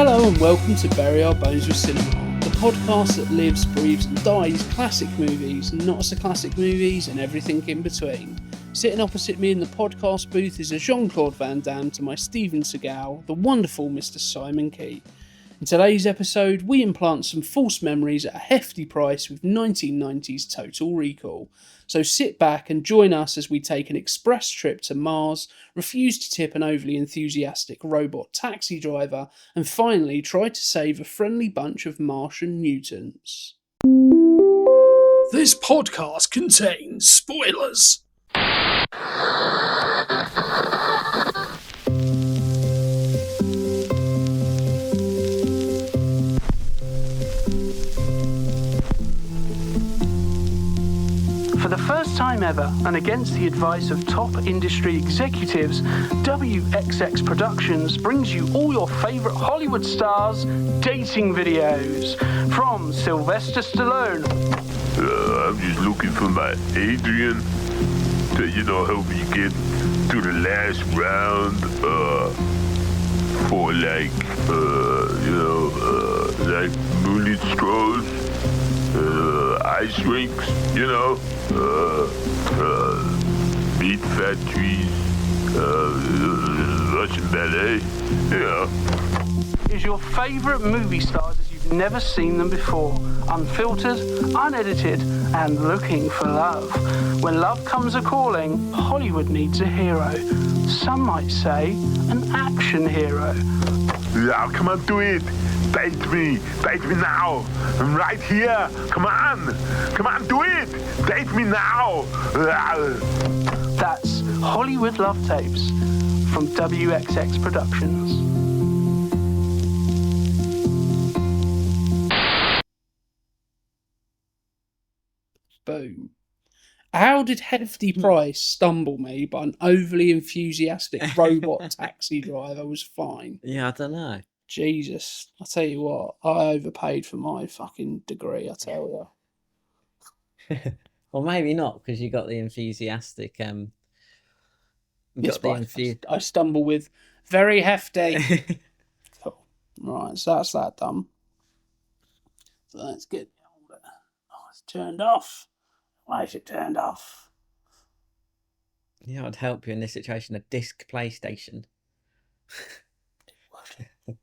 Hello and welcome to Bury Our Bones with Cinema, the podcast that lives, breathes and dies classic movies, not so classic movies and everything in between. Sitting opposite me in the podcast booth is a Jean-Claude Van Damme to my Steven Seagal, the wonderful Mr. Simon Keet. In today's episode, we implant some false memories at a hefty price with 1990s Total Recall. So sit back and join us as we take an express trip to Mars, refuse to tip an overly enthusiastic robot taxi driver, and finally try to save a friendly bunch of Martian mutants. This podcast contains spoilers. For the first time ever, and against the advice of top industry executives, WXX Productions brings you all your favourite Hollywood stars' dating videos. From Sylvester Stallone. I'm just looking for my Adrian to, help me get to the last round, for like moonlit straws, ice rinks, meat factories, Russian ballet, Is your favourite movie stars as you've never seen them before, unfiltered, unedited, and looking for love. When love comes a-calling, Hollywood needs a hero. Some might say an action hero. Yeah, come on, do it. Date me now. I'm right here. Come on, do it. Date me now. That's Hollywood Love Tapes from WXX Productions. Boom. How did Hefty Price stumble me, but an overly enthusiastic robot taxi driver was fine? Yeah, I don't know. Jesus. I tell you what, I overpaid for my fucking degree, I tell you. Well, maybe not, because you got the enthusiastic. I stumble with very hefty. Cool. Right, so that's that done. So let's get. Oh, it's turned off. Why is it turned off? Yeah, I'd help you in this situation. A disc PlayStation. To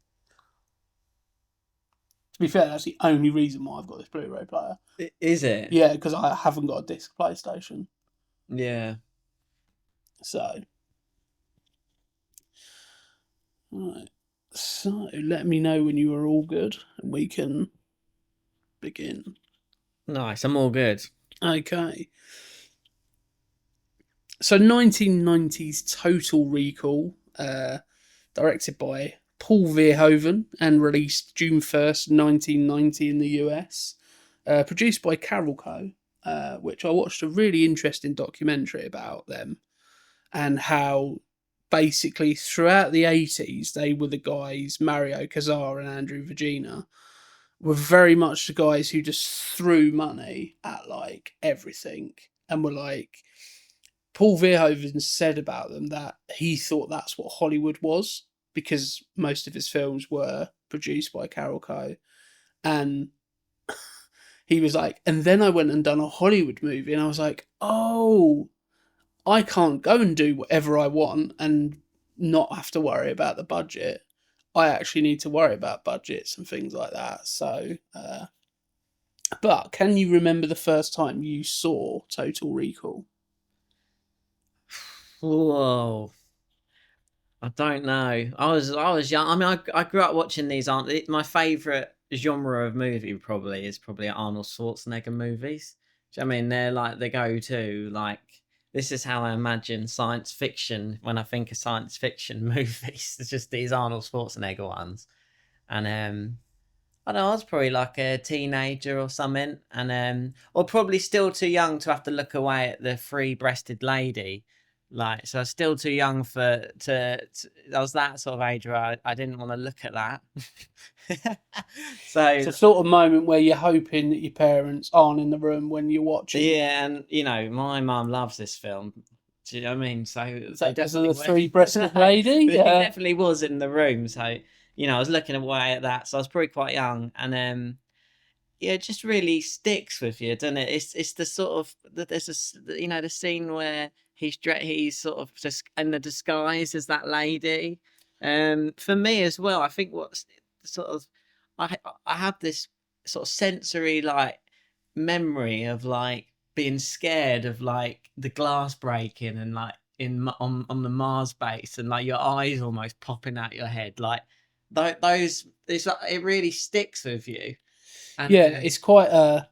be fair, that's the only reason why I've got this Blu-ray player. Is it? Yeah, because I haven't got a disc PlayStation. Yeah. So. Right. So, let me know when you are all good and we can begin. Nice, I'm all good. Okay. So 1990s Total Recall, directed by Paul Verhoeven and released June 1st, 1990 in the US. Produced by Carol Co., which I watched a really interesting documentary about them and how basically throughout the 80s they were the guys, Mario Casar and Andrew Virginia, were very much the guys who just threw money at like everything and were like, Paul Verhoeven said about them that he thought that's what Hollywood was because most of his films were produced by Carol Co. And he was like, and then I went and done a Hollywood movie and I was like, oh, I can't go and do whatever I want and not have to worry about the budget. I actually need to worry about budgets and things like that. So, but can you remember the first time you saw Total Recall? Whoa. I don't know. I was young. I mean, I grew up watching these. My favourite genre of movie is probably Arnold Schwarzenegger movies. I mean, they're like the go-to. Like, this is how I imagine science fiction when I think of science fiction movies. It's just these Arnold Schwarzenegger ones. And I don't know, I was probably like a teenager or something. And or probably still too young to have to look away at the free-breasted lady. Like, so I was still too young I was that sort of age where I didn't want to look at that. So it's a sort of moment where you're hoping that your parents aren't in the room when you're watching. Yeah, and my mum loves this film. Do you know what I mean? So because of the three-breasted lady? He definitely was in the room. So I was looking away at that, so I was probably quite young, and yeah, it just really sticks with you, doesn't it? It's the sort of there's the scene where he's sort of just in the disguise as that lady. For me as well, I think what's sort of I have this sort of sensory like memory of like being scared of like the glass breaking and like on the Mars base and like your eyes almost popping out your head like those it's like it really sticks with you. And, Yeah, it's quite a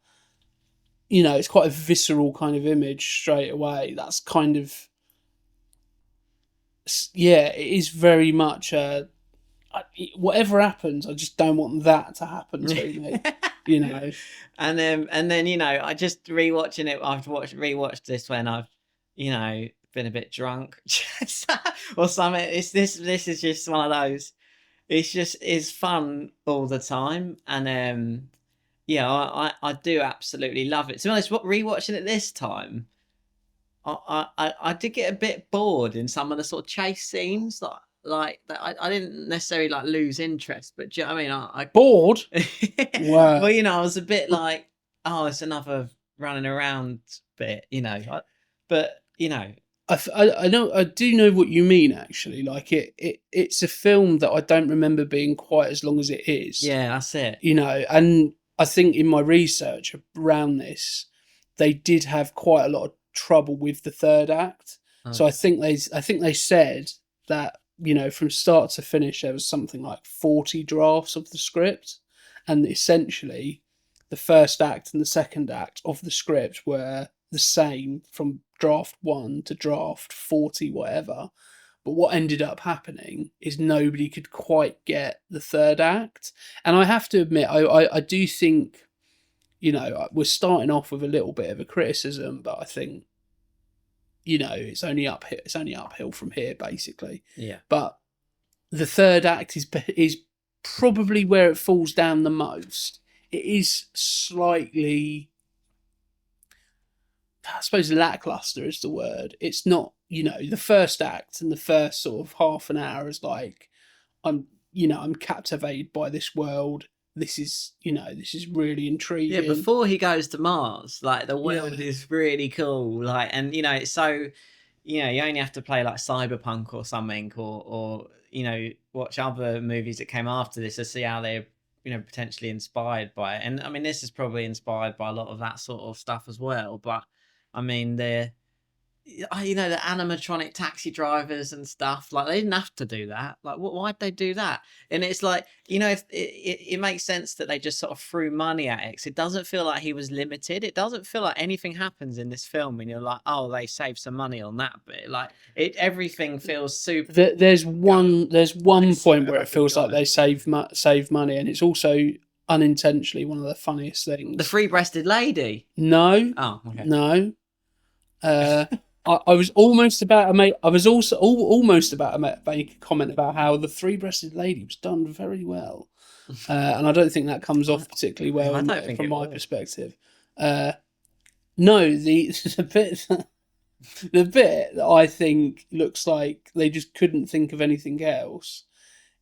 it's quite a visceral kind of image straight away. That's kind of it is very much whatever happens, I just don't want that to happen to me. And then I just rewatching it. I've rewatched this when I've been a bit drunk or something. This is just one of those. It's fun all the time, and I do absolutely love it. To be honest, rewatching it this time, I did get a bit bored in some of the sort of chase scenes like that. I didn't necessarily like lose interest, but do you know what I mean? I Bored? Wow. Well, I was a bit like, oh, it's another running around bit, but I do know what you mean actually. Like it's a film that I don't remember being quite as long as it is. Yeah, that's it. And I think in my research around this, they did have quite a lot of trouble with the third act. Okay. So I think they said that from start to finish there was something like 40 drafts of the script, and essentially the first act and the second act of the script were the same from draft 1 to draft 40 whatever. But what ended up happening is nobody could quite get the third act. And I have to admit, I do think, we're starting off with a little bit of a criticism, but I think, it's only uphill from here, basically. Yeah. But the third act is probably where it falls down the most. It is slightly, I suppose, lackluster is the word. It's not, the first act and the first sort of half an hour is like, I'm captivated by this world. This is really intriguing. Yeah, before he goes to Mars, like the world is really cool. Like, and it's so, you only have to play like Cyberpunk or something, or watch other movies that came after this to see how they're potentially inspired by it. And I mean, this is probably inspired by a lot of that sort of stuff as well. But I mean, the animatronic taxi drivers and stuff, like they didn't have to do that. Like, why'd they do that? And it's like, if it makes sense that they just sort of threw money at it, 'cause it doesn't feel like he was limited. It doesn't feel like anything happens in this film and you're like, oh, they saved some money on that bit. Like everything feels super. There's one point where it feels like they save money, and it's also unintentionally one of the funniest things. The three-breasted lady. No. Oh, okay. No. I was almost about to make. I was also almost about to make a comment about how the three-breasted lady was done very well, and I don't think that comes off particularly well from my perspective. No, the bit that I think looks like they just couldn't think of anything else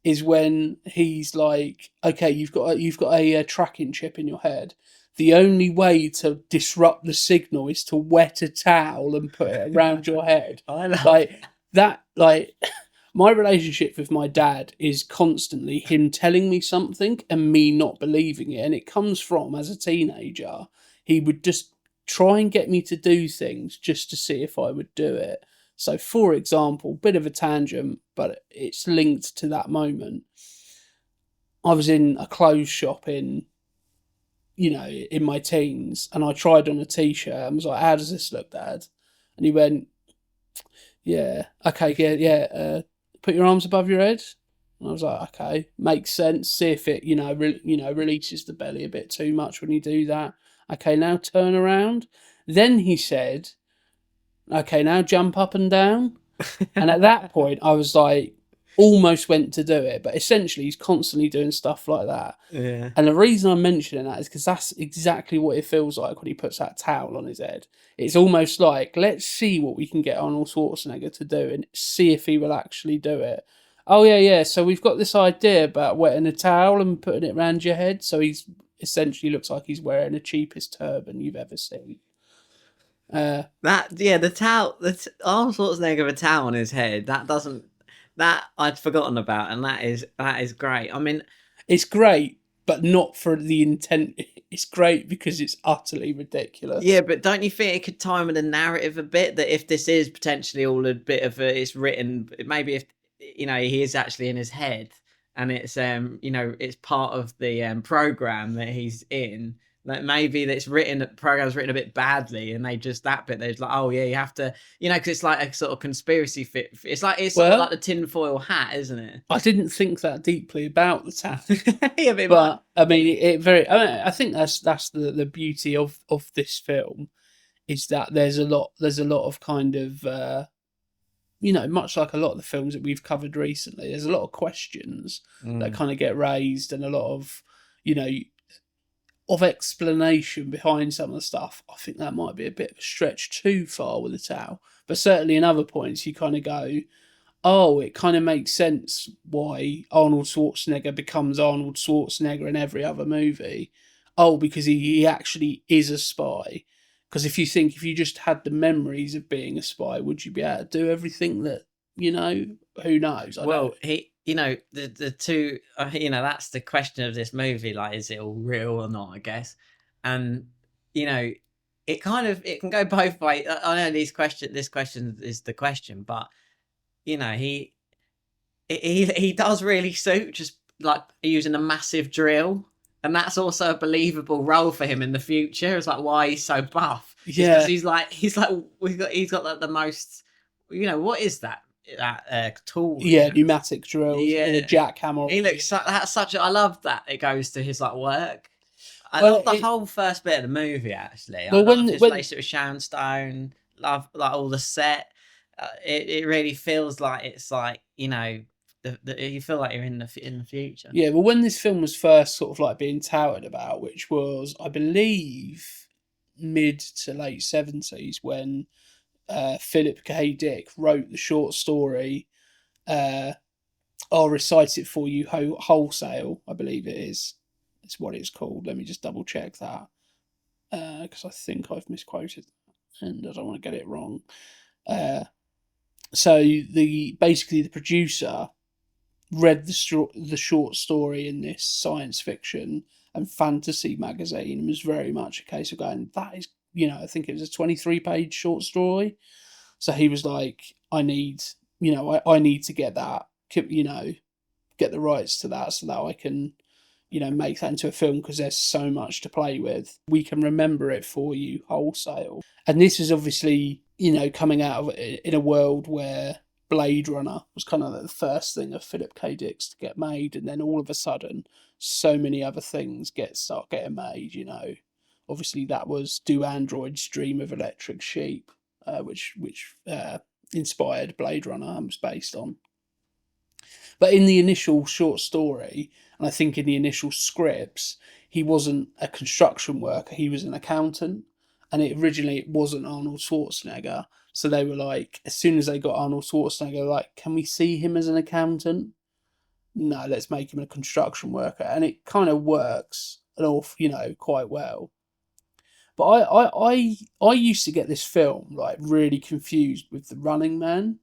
is when he's like, "Okay, you've got a tracking chip in your head. The only way to disrupt the signal is to wet a towel and put it around your head." I know. Like that. Like my relationship with my dad is constantly him telling me something and me not believing it, and it comes from as a teenager. He would just try and get me to do things just to see if I would do it. So, for example, bit of a tangent, but it's linked to that moment. I was in a clothes shop in my teens, and I tried on a t-shirt and was like, "How does this look, Dad?" And he went, "Yeah, okay, yeah, put your arms above your head." And I was like, "Okay, makes sense. See if it, releases the belly a bit too much when you do that. Okay, now turn around." Then he said, "Okay, now jump up and down." And at that point, I was like, almost went to do it, but essentially he's constantly doing stuff like that. Yeah. And the reason I'm mentioning that is because that's exactly what it feels like when he puts that towel on his head. It's almost like, let's see what we can get Arnold Schwarzenegger to do and see if he will actually do it. Oh yeah. So we've got this idea about wetting a towel and putting it around your head. So he's essentially looks like he's wearing the cheapest turban you've ever seen. The towel, Arnold Schwarzenegger with a towel on his head. That I'd forgotten about, and that is great. I mean, it's great, but not for the intent. It's great because it's utterly ridiculous. yeah, but don't you think it could time with the narrative a bit? That if this is potentially all a bit of it's written, maybe if he is actually in his head, and it's it's part of the program that he's in. Like maybe the program's written a bit badly, and they just that bit. They're like, oh yeah, you have to, because it's like a sort of conspiracy fit. It's sort of like the tinfoil hat, isn't it? I didn't think that deeply about the tap, yeah, but I mean, I think that's the beauty of this film, is that there's a lot of kind of much like a lot of the films that we've covered recently. There's a lot of questions that kind of get raised, and a lot of of explanation behind some of the stuff. I think that might be a bit of a stretch too far with the towel, but certainly in other points you kind of go, oh, it kind of makes sense why Arnold Schwarzenegger becomes Arnold Schwarzenegger in every other movie. Oh, because he actually is a spy. Because if you just had the memories of being a spy, would you be able to do everything that, who knows? The two, that's the question of this movie. Like, is it all real or not? I guess, and it can go both ways. I know this question is the question, but he does really suit just like using a massive drill, and that's also a believable role for him in the future. It's like why he's so buff. Yeah, he's got like the most. What is that? That tool, pneumatic drills, and a jackhammer. He looks that's such a. I love that it goes to his like work. I love the whole first bit of the movie actually. I love his relationship with Sharon Stone. Love like all the set. It really feels like it's like you feel like you're in the future. Yeah, well, when this film was first sort of like being touted about, which was I believe mid to late 70s, when Philip K. Dick wrote the short story, I'll recite it for you wholesale, I believe it is. It's what it's called. Let me just double check that, because I think I've misquoted and I don't want to get it wrong. So basically the producer read the short story in this science fiction and fantasy magazine, and was very much a case of going, that is, I think it was a 23-page short story. So he was like, I need to get that, get the rights to that so that I can, make that into a film, because there's so much to play with. We can remember it for you wholesale. And this is obviously, coming out of in a world where Blade Runner was kind of the first thing of Philip K. Dick's to get made, and then all of a sudden so many other things start getting made. Obviously that was Do Androids Dream of Electric Sheep, which inspired Blade Runner and was based on. But in the initial short story, and I think in the initial scripts, he wasn't a construction worker, he was an accountant. And originally it wasn't Arnold Schwarzenegger. So they were like, as soon as they got Arnold Schwarzenegger, like, can we see him as an accountant? No, let's make him a construction worker. And it kind of works quite well. But I used to get this film like really confused with The Running Man.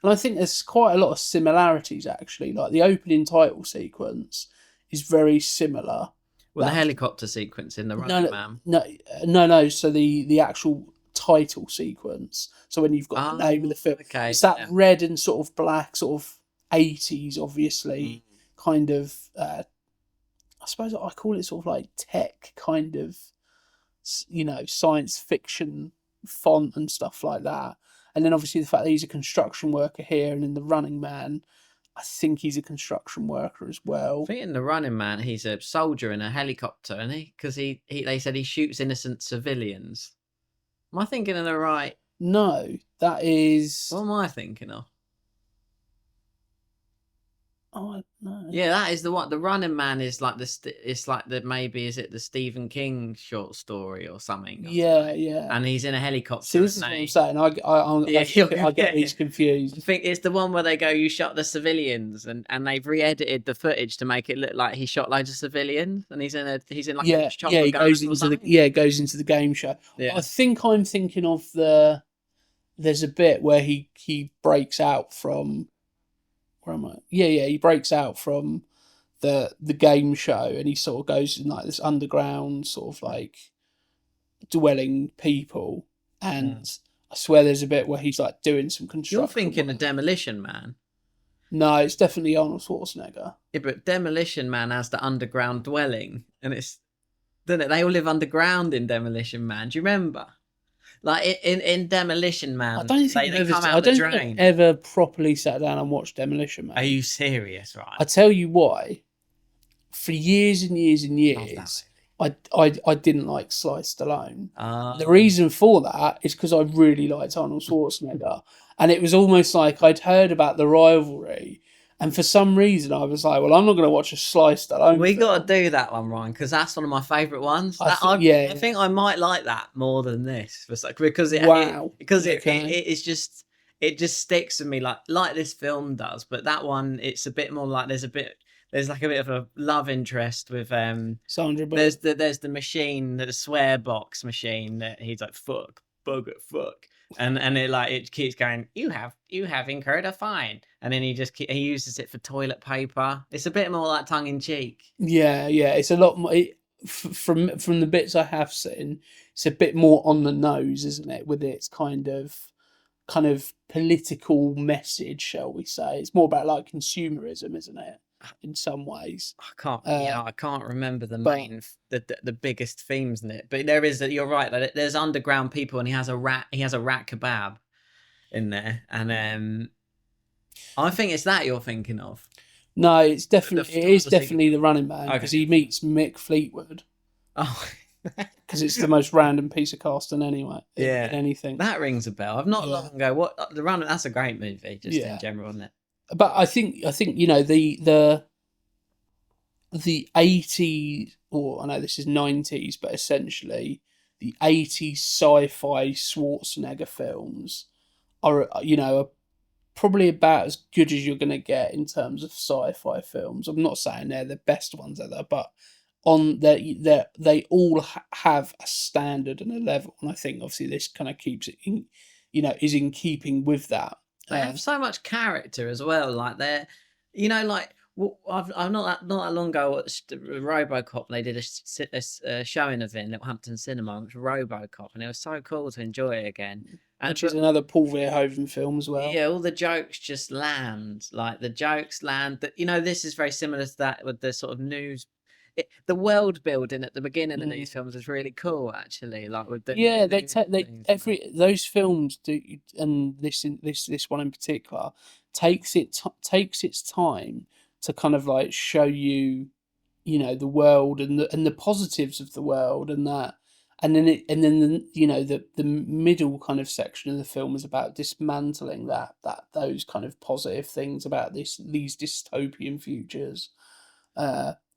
And I think there's quite a lot of similarities actually. Like the opening title sequence is very similar. Well, the helicopter sequence in The Running Man. No. So the actual title sequence. So when you've got the name of the film, it's that red and sort of black, sort of 80s, obviously, kind of. I suppose I call it sort of like tech kind of, science fiction font and stuff like that. And then obviously the fact that he's a construction worker here, and in The Running Man, I think he's a construction worker as well. I think in The Running Man, he's a soldier in a helicopter, isn't he? Because they said he shoots innocent civilians. Am I thinking of the right? No, that is. What am I thinking of? Oh no. Yeah, that is the one. The Running Man is like it's like the maybe is it the Stephen King short story or something? Or Yeah, something. yeah. And he's in a See, helicopter. this is what I'm saying. I get these I confused. think it's the one where they go, "You shot the civilians," and they've re-edited the footage to make it look like he shot loads of civilians, and he's in like a Yeah, chopper he gun goes or into something. goes into the game show. Yeah. I think I'm thinking of there's a bit where he breaks out from where am I? Yeah, he breaks out from the game show and he sort of goes in like this underground sort of like dwelling people, and I swear there's a bit where he's like doing some construction. You're thinking work. of Demolition Man. No, it's definitely Arnold Schwarzenegger. Yeah, but Demolition Man has the underground dwelling, and doesn't it? They all live underground in Demolition Man. Do you remember? Like in Demolition Man, I don't think they come out I the don't drain. think I've ever properly sat down and watched Demolition Man. Are you serious? Right. I tell you why. For years and years and years, I didn't like Sly Stallone. The reason for that is because I really liked Arnold Schwarzenegger, and it was almost like I'd heard about the rivalry, and for some reason I was like, well, I'm not going to watch a Sly Stallone. We film. got to do that one, Ryan, because that's one of my favourite ones. I think I might like that more than this because it just sticks with me like this film does. But that one, it's a bit more like there's like a bit of a love interest with Sandra Bullock. There's the machine, the swear box machine that he's like fuck, bugger, fuck, and it keeps going. You have incurred a fine, and then he uses it for toilet paper. It's a bit more like tongue in cheek. Yeah, it's a lot more. From the bits I have seen, it's a bit more on the nose, isn't it? With its kind of political message, shall we say? It's more about like consumerism, isn't it? In some ways, I can't remember the biggest themes in it, but there is that. You're right that there's underground people, and he has a rat kebab in there, and I think it's that you're thinking of. No, it's definitely the Running Man because he meets Mick Fleetwood. Oh, because it's the most random piece of casting anyway. Yeah, anything that rings a bell. I've not long ago. What the Running? That's a great movie, just in general, isn't it? But I think you know the 80s, or I know this is 90s, but essentially the 80s sci-fi Schwarzenegger films are probably about as good as you're going to get in terms of sci-fi films. I'm not saying they're the best ones ever, but they all have a standard and a level, and I think obviously this kind of keeps it in, is in keeping with that. They have so much character as well. Like they're, I've not that long ago watched RoboCop. They did a showing of it in Littlehampton Cinema, which was RoboCop, and it was so cool to enjoy it again. Which is another Paul Verhoeven film as well. Yeah, all the jokes just land. Like the jokes land. That this is very similar to that with the sort of news. The world building at the beginning of these films is really cool, actually. Like with those films do, and this one in particular takes its time to kind of like show you, the world and the positives of the world and that, and then the middle kind of section of the film is about dismantling those kind of positive things about these dystopian futures.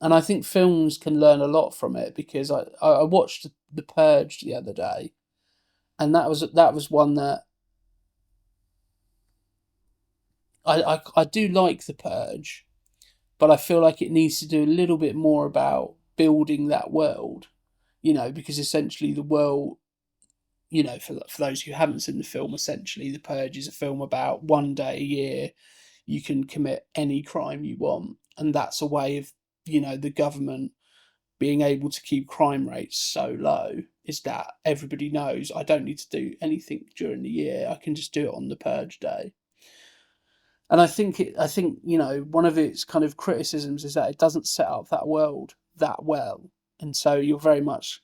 And I think films can learn a lot from it, because I watched The Purge the other day, and that was one that I do like The Purge, but I feel like it needs to do a little bit more about building that world, because essentially the world, for those who haven't seen the film, essentially The Purge is a film about one day a year you can commit any crime you want, and that's a way of the government being able to keep crime rates so low, is that everybody knows I don't need to do anything during the year. I can just do it on the Purge day. And I think one of its kind of criticisms is that it doesn't set up that world that well, and so you're very much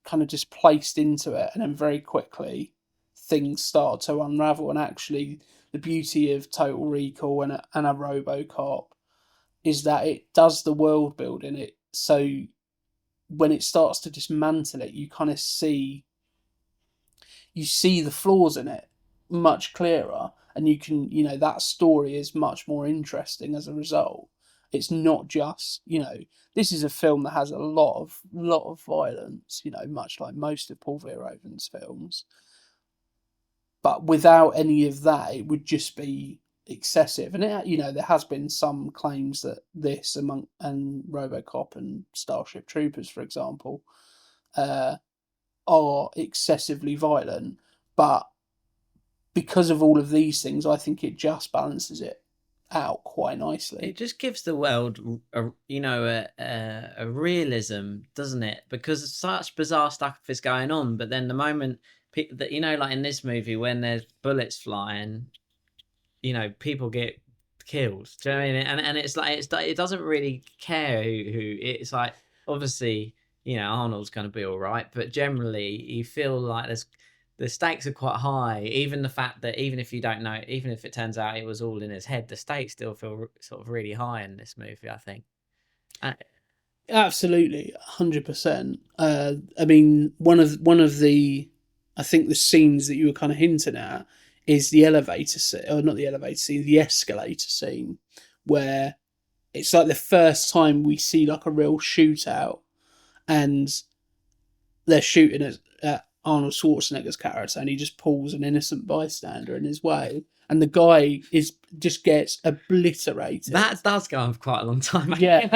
kind of just placed into it, and then very quickly things start to unravel. And actually, the beauty of Total Recall and a RoboCop is that it does the world building. It so when it starts to dismantle it, you kind of see the flaws in it much clearer, and you can, that story is much more interesting as a result. It's not just, this is a film that has a lot of violence, much like most of Paul Verhoeven's films. But without any of that, it would just be excessive. And there has been some claims that this and RoboCop and Starship Troopers, for example, are excessively violent. But because of all of these things, I think it just balances it out quite nicely. It just gives the world a realism, doesn't it? Because such bizarre stuff is going on, but then the moment that, like in this movie, when there's bullets flying, people get killed. Do you know what I mean? And it's like it doesn't really care who. It's like, obviously, Arnold's going to be all right, but generally you feel like the stakes are quite high. Even the fact that even if you don't know, even if it turns out it was all in his head, the stakes still feel sort of really high in this movie, I think. Absolutely, 100%. I mean, one of the, I think the scenes that you were kind of hinting at is the elevator scene, or not the elevator scene, the escalator scene, where it's like the first time we see like a real shootout, and they're shooting at Arnold Schwarzenegger's character, and he just pulls an innocent bystander in his way, and the guy just gets obliterated. That does go on for quite a long time. Yeah,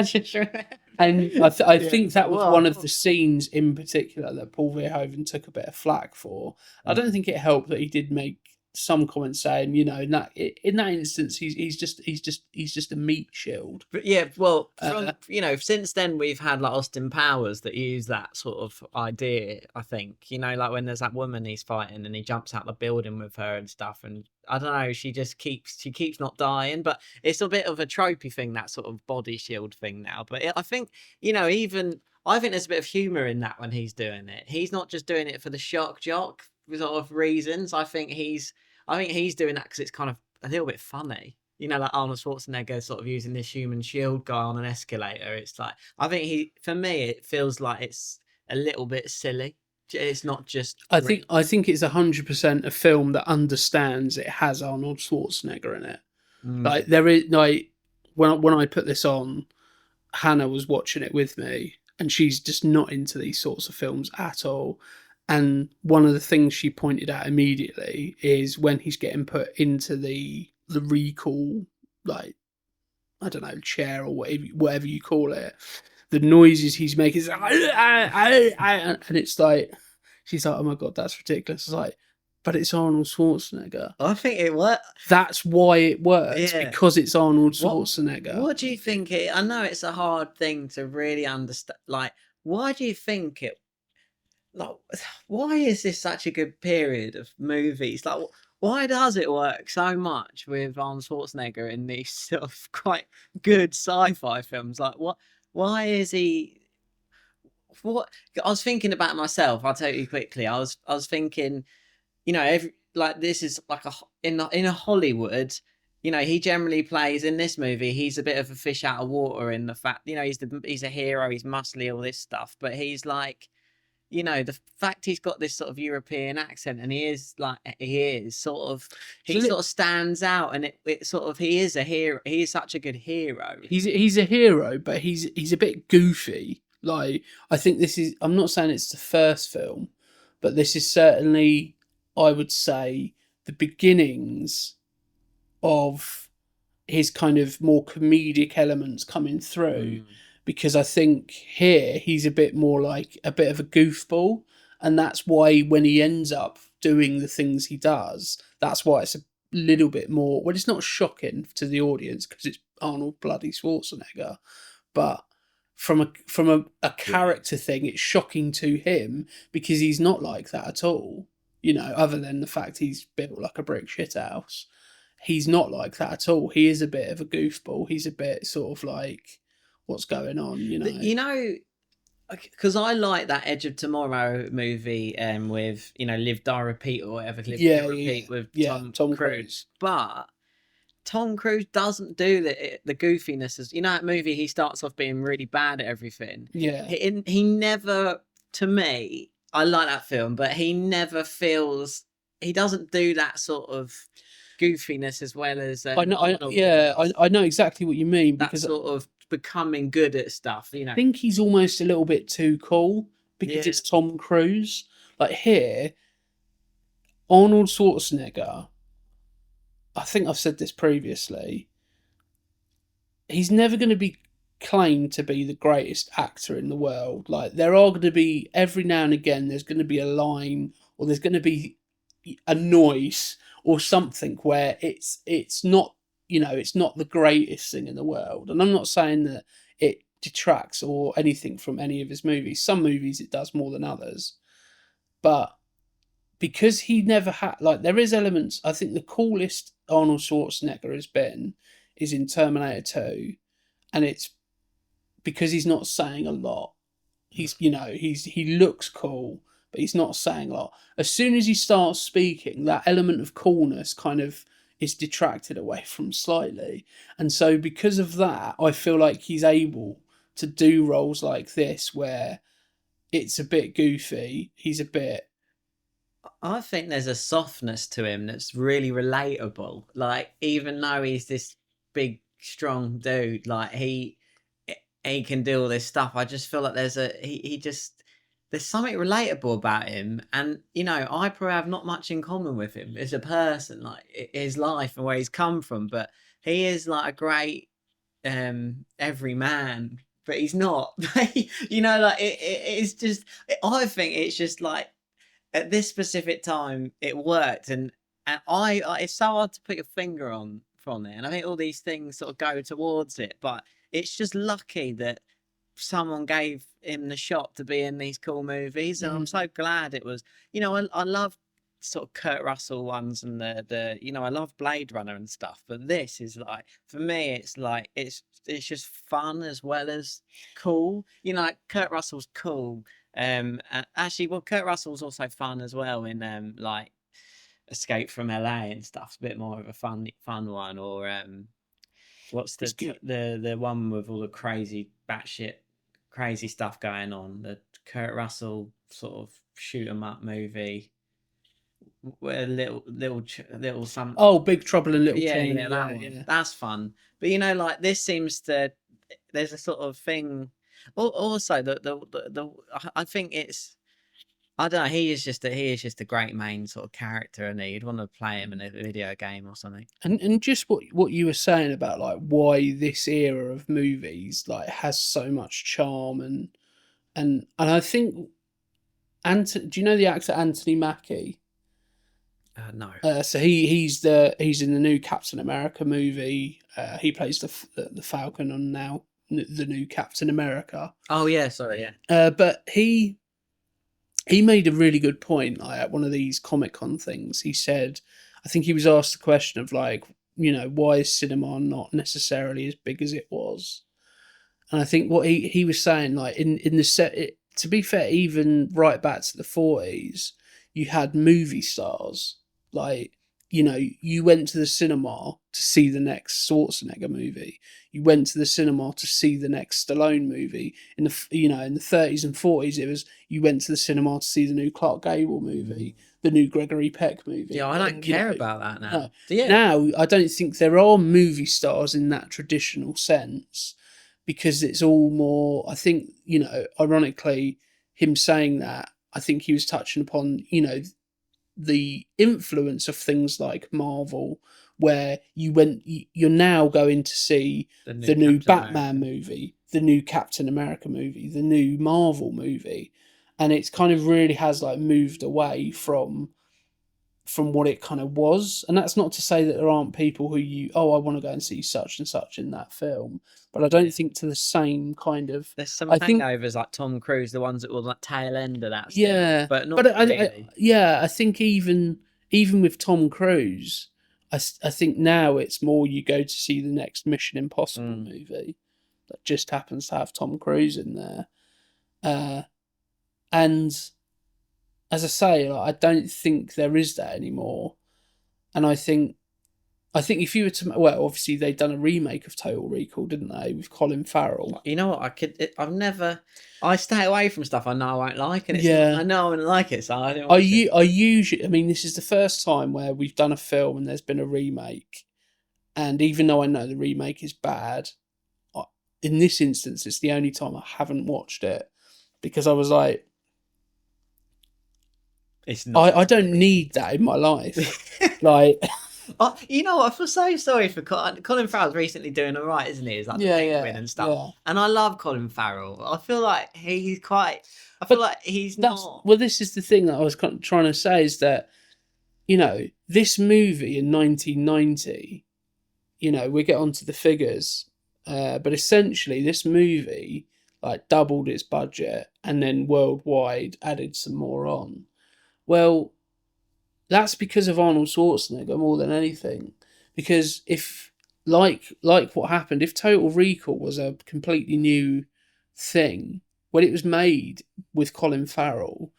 and I think that was one of the Wow. scenes in particular that Paul Verhoeven took a bit of flack for. I don't think it helped that he did make some comments saying, in that instance, he's just a meat shield. But yeah, well, from, since then we've had like Austin Powers that use that sort of idea. I think, like when there's that woman he's fighting and he jumps out the building with her and stuff, and I don't know, she keeps not dying, but it's a bit of a tropey thing, that sort of body shield thing now. But I think, I think there's a bit of humor in that when he's doing it. He's not just doing it for the shock jock sort of reasons. I think he's doing that because it's kind of a little bit funny. Like Arnold Schwarzenegger sort of using this human shield guy on an escalator. It's like, I think for me, it feels like it's a little bit silly. It's not just. I think it's 100% a film that understands it has Arnold Schwarzenegger in it. Like there is, like when I put this on, Hannah was watching it with me, and she's just not into these sorts of films at all. And one of the things she pointed out immediately is when he's getting put into the recall, like, I don't know, chair or whatever you call it, the noises he's making is like, and it's like, she's like, oh my God, that's ridiculous. It's like, but it's Arnold Schwarzenegger. I think it works. That's why it works, because it's Arnold Schwarzenegger. What do you think? I know it's a hard thing to really understand. Like, why do you think it? Like, why is this such a good period of movies? Like, why does it work so much with Arnold Schwarzenegger in these sort of quite good sci-fi films? Like, what? Why is he? What? I was thinking about myself. I'll tell you quickly. I was thinking, this is like in a Hollywood. He generally plays in this movie. He's a bit of a fish out of water in the fact, he's a hero. He's muscly, all this stuff, but he's like. The fact he's got this sort of European accent, and he sort of stands out, and it sort of, he is a hero. He is such a good hero. He's a hero, but he's a bit goofy. Like, I think I'm not saying it's the first film, but this is certainly, I would say, the beginnings of his kind of more comedic elements coming through. Because I think here he's a bit more like a bit of a goofball, and that's why when he ends up doing the things he does, that's why it's a little bit more. Well, it's not shocking to the audience because it's Arnold bloody Schwarzenegger, but from a character thing, it's shocking to him because he's not like that at all. Other than the fact he's built like a brick shithouse, he's not like that at all. He is a bit of a goofball. He's a bit sort of like, what's going on, because I like that Edge of Tomorrow movie with Live Die Repeat or whatever. Live Die Repeat with Tom Cruise. But Tom Cruise doesn't do the goofiness as that movie. He starts off being really bad at everything. He never, to me, I like that film, but he never feels, he doesn't do that sort of goofiness as well as I know, Arnold. I know exactly what you mean, That because sort of becoming good at stuff, I think he's almost a little bit too cool because Yeah. it's Tom Cruise. Like here, Arnold Schwarzenegger, I think I've said this previously, he's never going to be claimed to be the greatest actor in the world. Like, there are going to be, every now and again, there's going to be a line, or there's going to be a noise or something where it's not, it's not the greatest thing in the world. And I'm not saying that it detracts or anything from any of his movies. Some movies it does more than others. But because he never had, like, there is elements, I think the coolest Arnold Schwarzenegger has been is in Terminator 2, and it's because he's not saying a lot. He looks cool, but he's not saying a lot. As soon as he starts speaking, that element of coolness kind of is detracted away from slightly. And so because of that, I feel like he's able to do roles like this where it's a bit goofy, he's a bit... I think there's a softness to him that's really relatable. Like, even though he's this big, strong dude, like he can do all this stuff. I just feel like there's something relatable about him, and I probably have not much in common with him as a person, like his life and where he's come from. But he is like a great every man, but he's not. Like it's just. I think it's just like at this specific time it worked, and I it's so hard to put your finger on from there, and I think all these things sort of go towards it, but it's just lucky that someone gave him the shot to be in these cool movies, and I'm so glad it was. I love sort of Kurt Russell ones, and the I love Blade Runner and stuff, but this is like, for me, it's like it's just fun as well as cool. Like Kurt Russell's cool. And actually, well, Kurt Russell's also fun as well in like Escape from LA and stuff. It's a bit more of a fun one. Or what's the one with all the crazy batshit crazy stuff going on? The Kurt Russell sort of shoot 'em up movie. Where little some. Oh, Big Trouble in Little Yeah, China. that one. Yeah. That's fun. But like this seems to. There's a sort of thing. Also, I think it's. I don't know. He is just a great main sort of character, and you'd want to play him in a video game or something. And just what you were saying about like why this era of movies like has so much charm, and I think do you know the actor Anthony Mackie? No. So he's in the new Captain America movie. He plays the Falcon on now the new Captain America. Oh yeah, sorry, yeah. But he made a really good point, like, at one of these Comic-Con things. He said, I think he was asked the question of like, why is cinema not necessarily as big as it was? And I think what he was saying, like in the set, to be fair, even right back to the 40s, you had movie stars. Like, you went to the cinema to see the next Schwarzenegger movie. You went to the cinema to see the next Stallone movie. In the 30s and 40s, it was you went to the cinema to see the new Clark Gable movie, the new Gregory Peck movie. Yeah, I don't care about that now. No. Yeah. Now, I don't think there are movie stars in that traditional sense, because it's all more. I think ironically, him saying that, I think he was touching upon the influence of things like Marvel, where you're now going to see the new Batman movie, the new Captain America movie, the new Marvel movie, and it's kind of really has like moved away from what it kind of was. And that's not to say that there aren't people who I want to go and see such and such in that film, but I don't think to the same kind of. There's some hangovers like Tom Cruise, the ones that were like tail end of that stuff, yeah, but not really. I think even with Tom Cruise, I think now it's more you go to see the next Mission Impossible movie that just happens to have Tom Cruise in there, and as I say, like, I don't think there is that anymore. And I think I think if you were to, well, obviously they'd done a remake of Total Recall, didn't they, with Colin Farrell? You know what? I've never. I stay away from stuff I know I won't like, and Yeah. I know I won't like it, so I don't. Watch it. I usually, I mean, this is the first time where we've done a film and there's been a remake, and even though I know the remake is bad, in this instance, it's the only time I haven't watched it because I was like, It's not. I don't need that in my life. Like, Oh, you know what? I feel so sorry for Colin Farrell's recently doing all right, isn't he? He's like the Penguin and stuff. yeah. And I love Colin Farrell. I feel like he's quite. I feel like he's not. Well, this is the thing that I was trying to say is that, you know, this movie in 1990, you know, we get onto the figures, but essentially this movie like doubled its budget and then worldwide added some more on. Well, that's because of Arnold Schwarzenegger more than anything. Because if, like what happened, if Total Recall was a completely new thing, when it was made with Colin Farrell,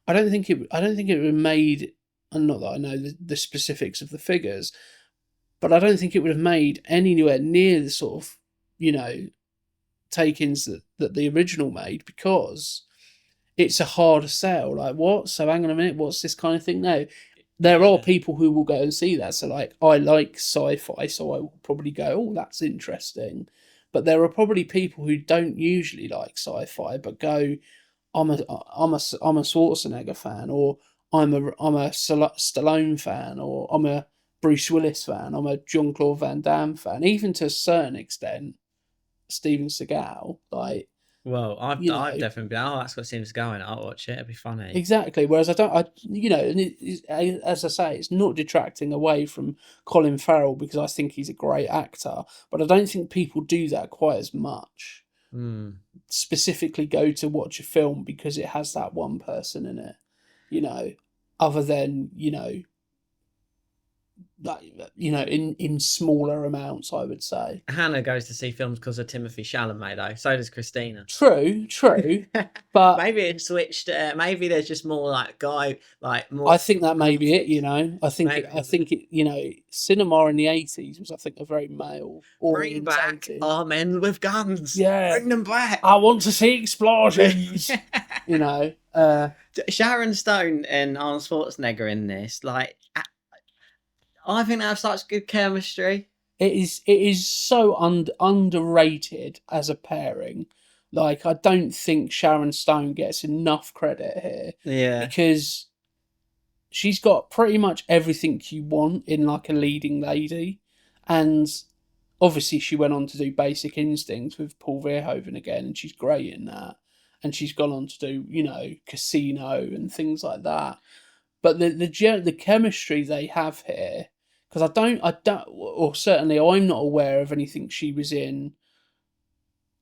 I don't think it would have made, and not that I know the specifics of the figures, but I don't think it would have made anywhere near the sort of, you know, take-ins that the original made, because it's a harder sell. Like, what? So hang on a minute, what's this kind of thing? No. There are people who will go and see that. So, like, I like sci-fi, so I will probably go, oh, that's interesting. But there are probably people who don't usually like sci-fi, but go, I'm a Schwarzenegger fan, or I'm a Stallone fan, or I'm a Bruce Willis fan, I'm a Jean-Claude Van Damme fan, even to a certain extent, Steven Seagal. Like, Well, I've definitely been. Oh, that's got seems going. I'll watch it. It'd be funny. Exactly. Whereas you know, and as I say, it's not detracting away from Colin Farrell because I think he's a great actor, but I don't think people do that quite as much. Specifically, go to watch a film because it has that one person in it, you know, other than, you know, like, you know, in smaller amounts, I would say. Hannah goes to see films because of Timothy Chalamet, though. So does Christina. True, but maybe it switched. Maybe there's just more more. I think that may be it. You know, I think it. You know, cinema in the 80s was, I think, a very male Bring back our men with guns. Yeah, bring them back. I want to see explosions. You know, Sharon Stone and Arnold Schwarzenegger in this, like. I think they have such good chemistry. It is so underrated as a pairing. Like, I don't think Sharon Stone gets enough credit here. Yeah. Because she's got pretty much everything you want in, like, a leading lady. And obviously she went on to do Basic Instincts with Paul Verhoeven again, and she's great in that. And she's gone on to do, you know, Casino and things like that. But the chemistry they have here, because I don't, or certainly I'm not aware of anything she was in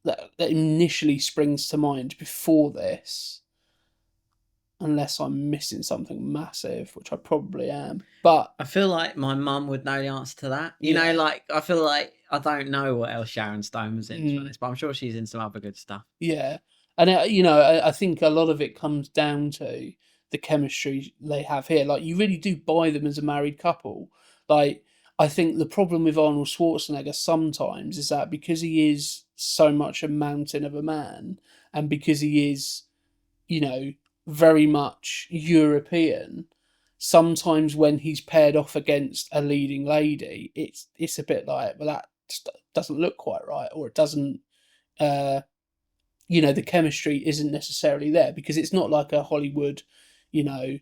that initially springs to mind before this, unless I'm missing something massive, which I probably am. But I feel like my mum would know the answer to that. You know, like, I feel like I don't know what else Sharon Stone was in, but I'm sure she's in some other good stuff. Yeah, and you know, I think a lot of it comes down to the chemistry they have here. Like, you really do buy them as a married couple. Like, I think the problem with Arnold Schwarzenegger sometimes is that because he is so much a mountain of a man, and because he is, you know, very much European, sometimes when he's paired off against a leading lady, it's a bit like, well, that just doesn't look quite right, or it doesn't, you know, the chemistry isn't necessarily there, because it's not like a Hollywood, you know,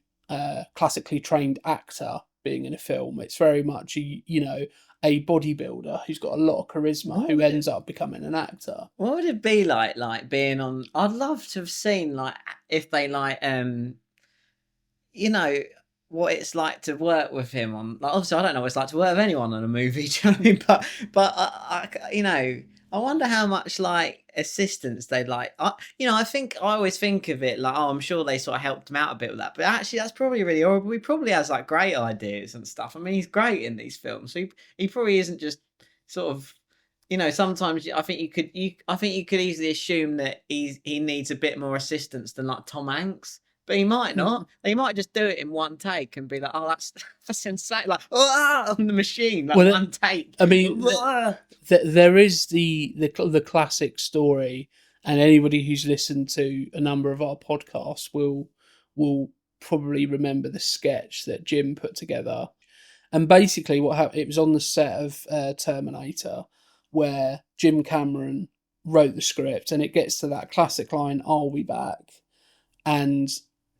classically trained actor being in a film. It's very much, you know, a bodybuilder who's got a lot of charisma who ends up becoming an actor. What would it be like being on? I'd love to have seen, like, if they like, you know, what it's like to work with him on. Like, obviously, I don't know what it's like to work with anyone on a movie. Do you know what I mean? But I you know, I wonder how much, like, assistance they'd like. You know, I always think of it like, oh, I'm sure they sort of helped him out a bit with that. But actually, that's probably really horrible. He probably has, like, great ideas and stuff. I mean, he's great in these films. So he probably isn't just sort of, you know, sometimes I think you could easily assume that he needs a bit more assistance than, like, Tom Hanks. But he might not. He might just do it in one take and be like, "Oh, that's insane!" Like, "Ah!" on the machine, like Well, one take. I mean, "Ah!" there is the classic story, and anybody who's listened to a number of our podcasts will probably remember the sketch that Jim put together. And basically, what happened? It was on the set of Terminator, where Jim Cameron wrote the script, and it gets to that classic line, "I'll be back," and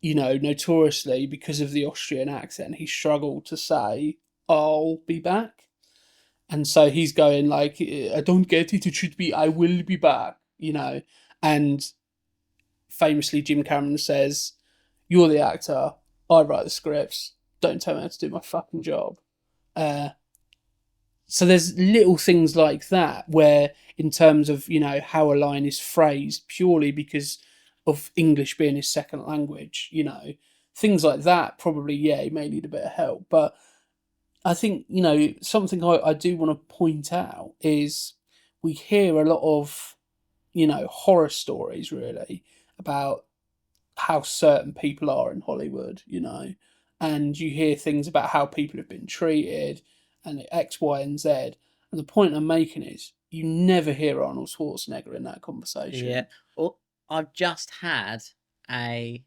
notoriously because of the Austrian accent, he struggled to say "I'll be back." And so he's going like, "I don't get it. It should be, I will be back," And famously, Jim Cameron says, "You're the actor. I write the scripts. Don't tell me how to do my fucking job." Uh, so there's little things like that where, in terms of how a line is phrased, purely because of English being his second language, things like that. Probably, yeah, he may need a bit of help, but I think, something I do want to point out is we hear a lot of, horror stories really about how certain people are in Hollywood, and you hear things about how people have been treated and X, Y, and Z. And the point I'm making is you never hear Arnold Schwarzenegger in that conversation. Yeah. Well, I've just had a.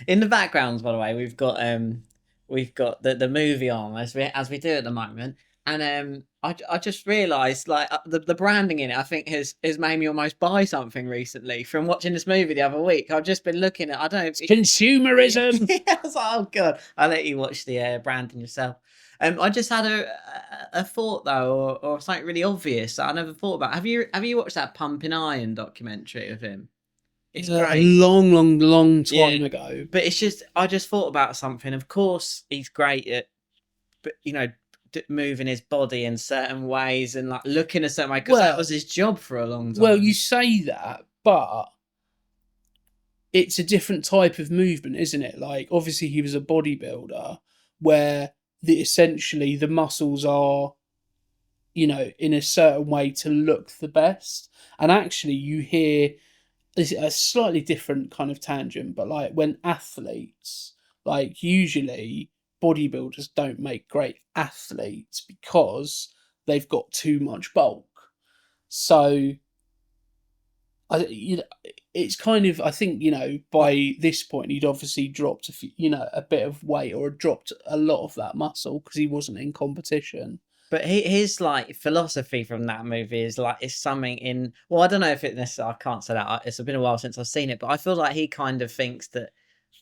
In the backgrounds, by the way, we've got the movie on as we do at the moment, and I just realised like the branding in it, I think has made me almost buy something recently from watching this movie the other week. I've just been looking at, I don't know, It's consumerism. I was like, oh god, I'll let you watch the branding yourself. I just had a thought though, or something really obvious that I never thought about. Have you watched that Pumping Iron documentary of him? It's a long time ago. But it's just, I just thought about something. Of course, he's great at, moving his body in certain ways and like looking a certain way, because that was his job for a long time. Well, you say that, but it's a different type of movement, isn't it? Like, obviously, he was a bodybuilder, where essentially the muscles are, in a certain way to look the best. And actually, you hear. It's a slightly different kind of tangent, but like when athletes, like usually bodybuilders don't make great athletes because they've got too much bulk. So, it's kind of, I think, by this point he'd obviously dropped a bit of weight, or dropped a lot of that muscle because he wasn't in competition. But his like philosophy from that movie is like, it's something in, well, I don't know if it necessarily, I can't say that, it's been a while since I've seen it, but I feel like he kind of thinks that,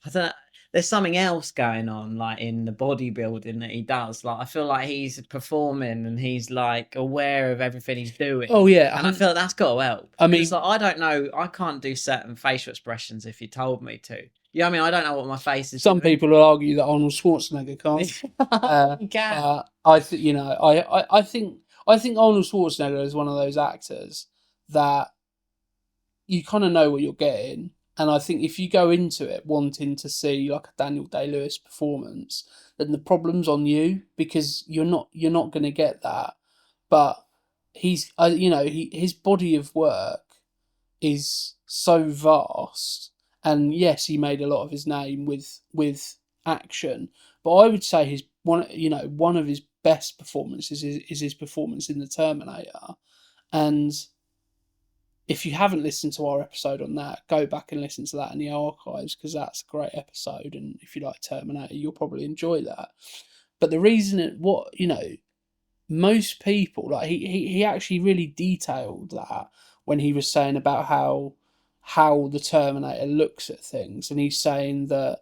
I don't know, there's something else going on like in the bodybuilding that he does. Like I feel like he's performing and he's like aware of everything he's doing. Oh yeah, and I feel like that's got to help. I mean, like, I don't know, I can't do certain facial expressions if you told me to. Yeah, I mean, I don't know what my face is. Some people will argue that Arnold Schwarzenegger can't. He can. I think Arnold Schwarzenegger is one of those actors that you kind of know what you're getting, and I think if you go into it wanting to see like a Daniel Day-Lewis performance, then the problem's on you, because you're not going to get that. But he's his body of work is so vast. And yes, he made a lot of his name with action, but I would say one of his best performances is his performance in the Terminator. And if you haven't listened to our episode on that, go back and listen to that in the archives, because that's a great episode. And if you like Terminator, you'll probably enjoy that. But the reason most people, like he actually really detailed that when he was saying about how the Terminator looks at things, and he's saying that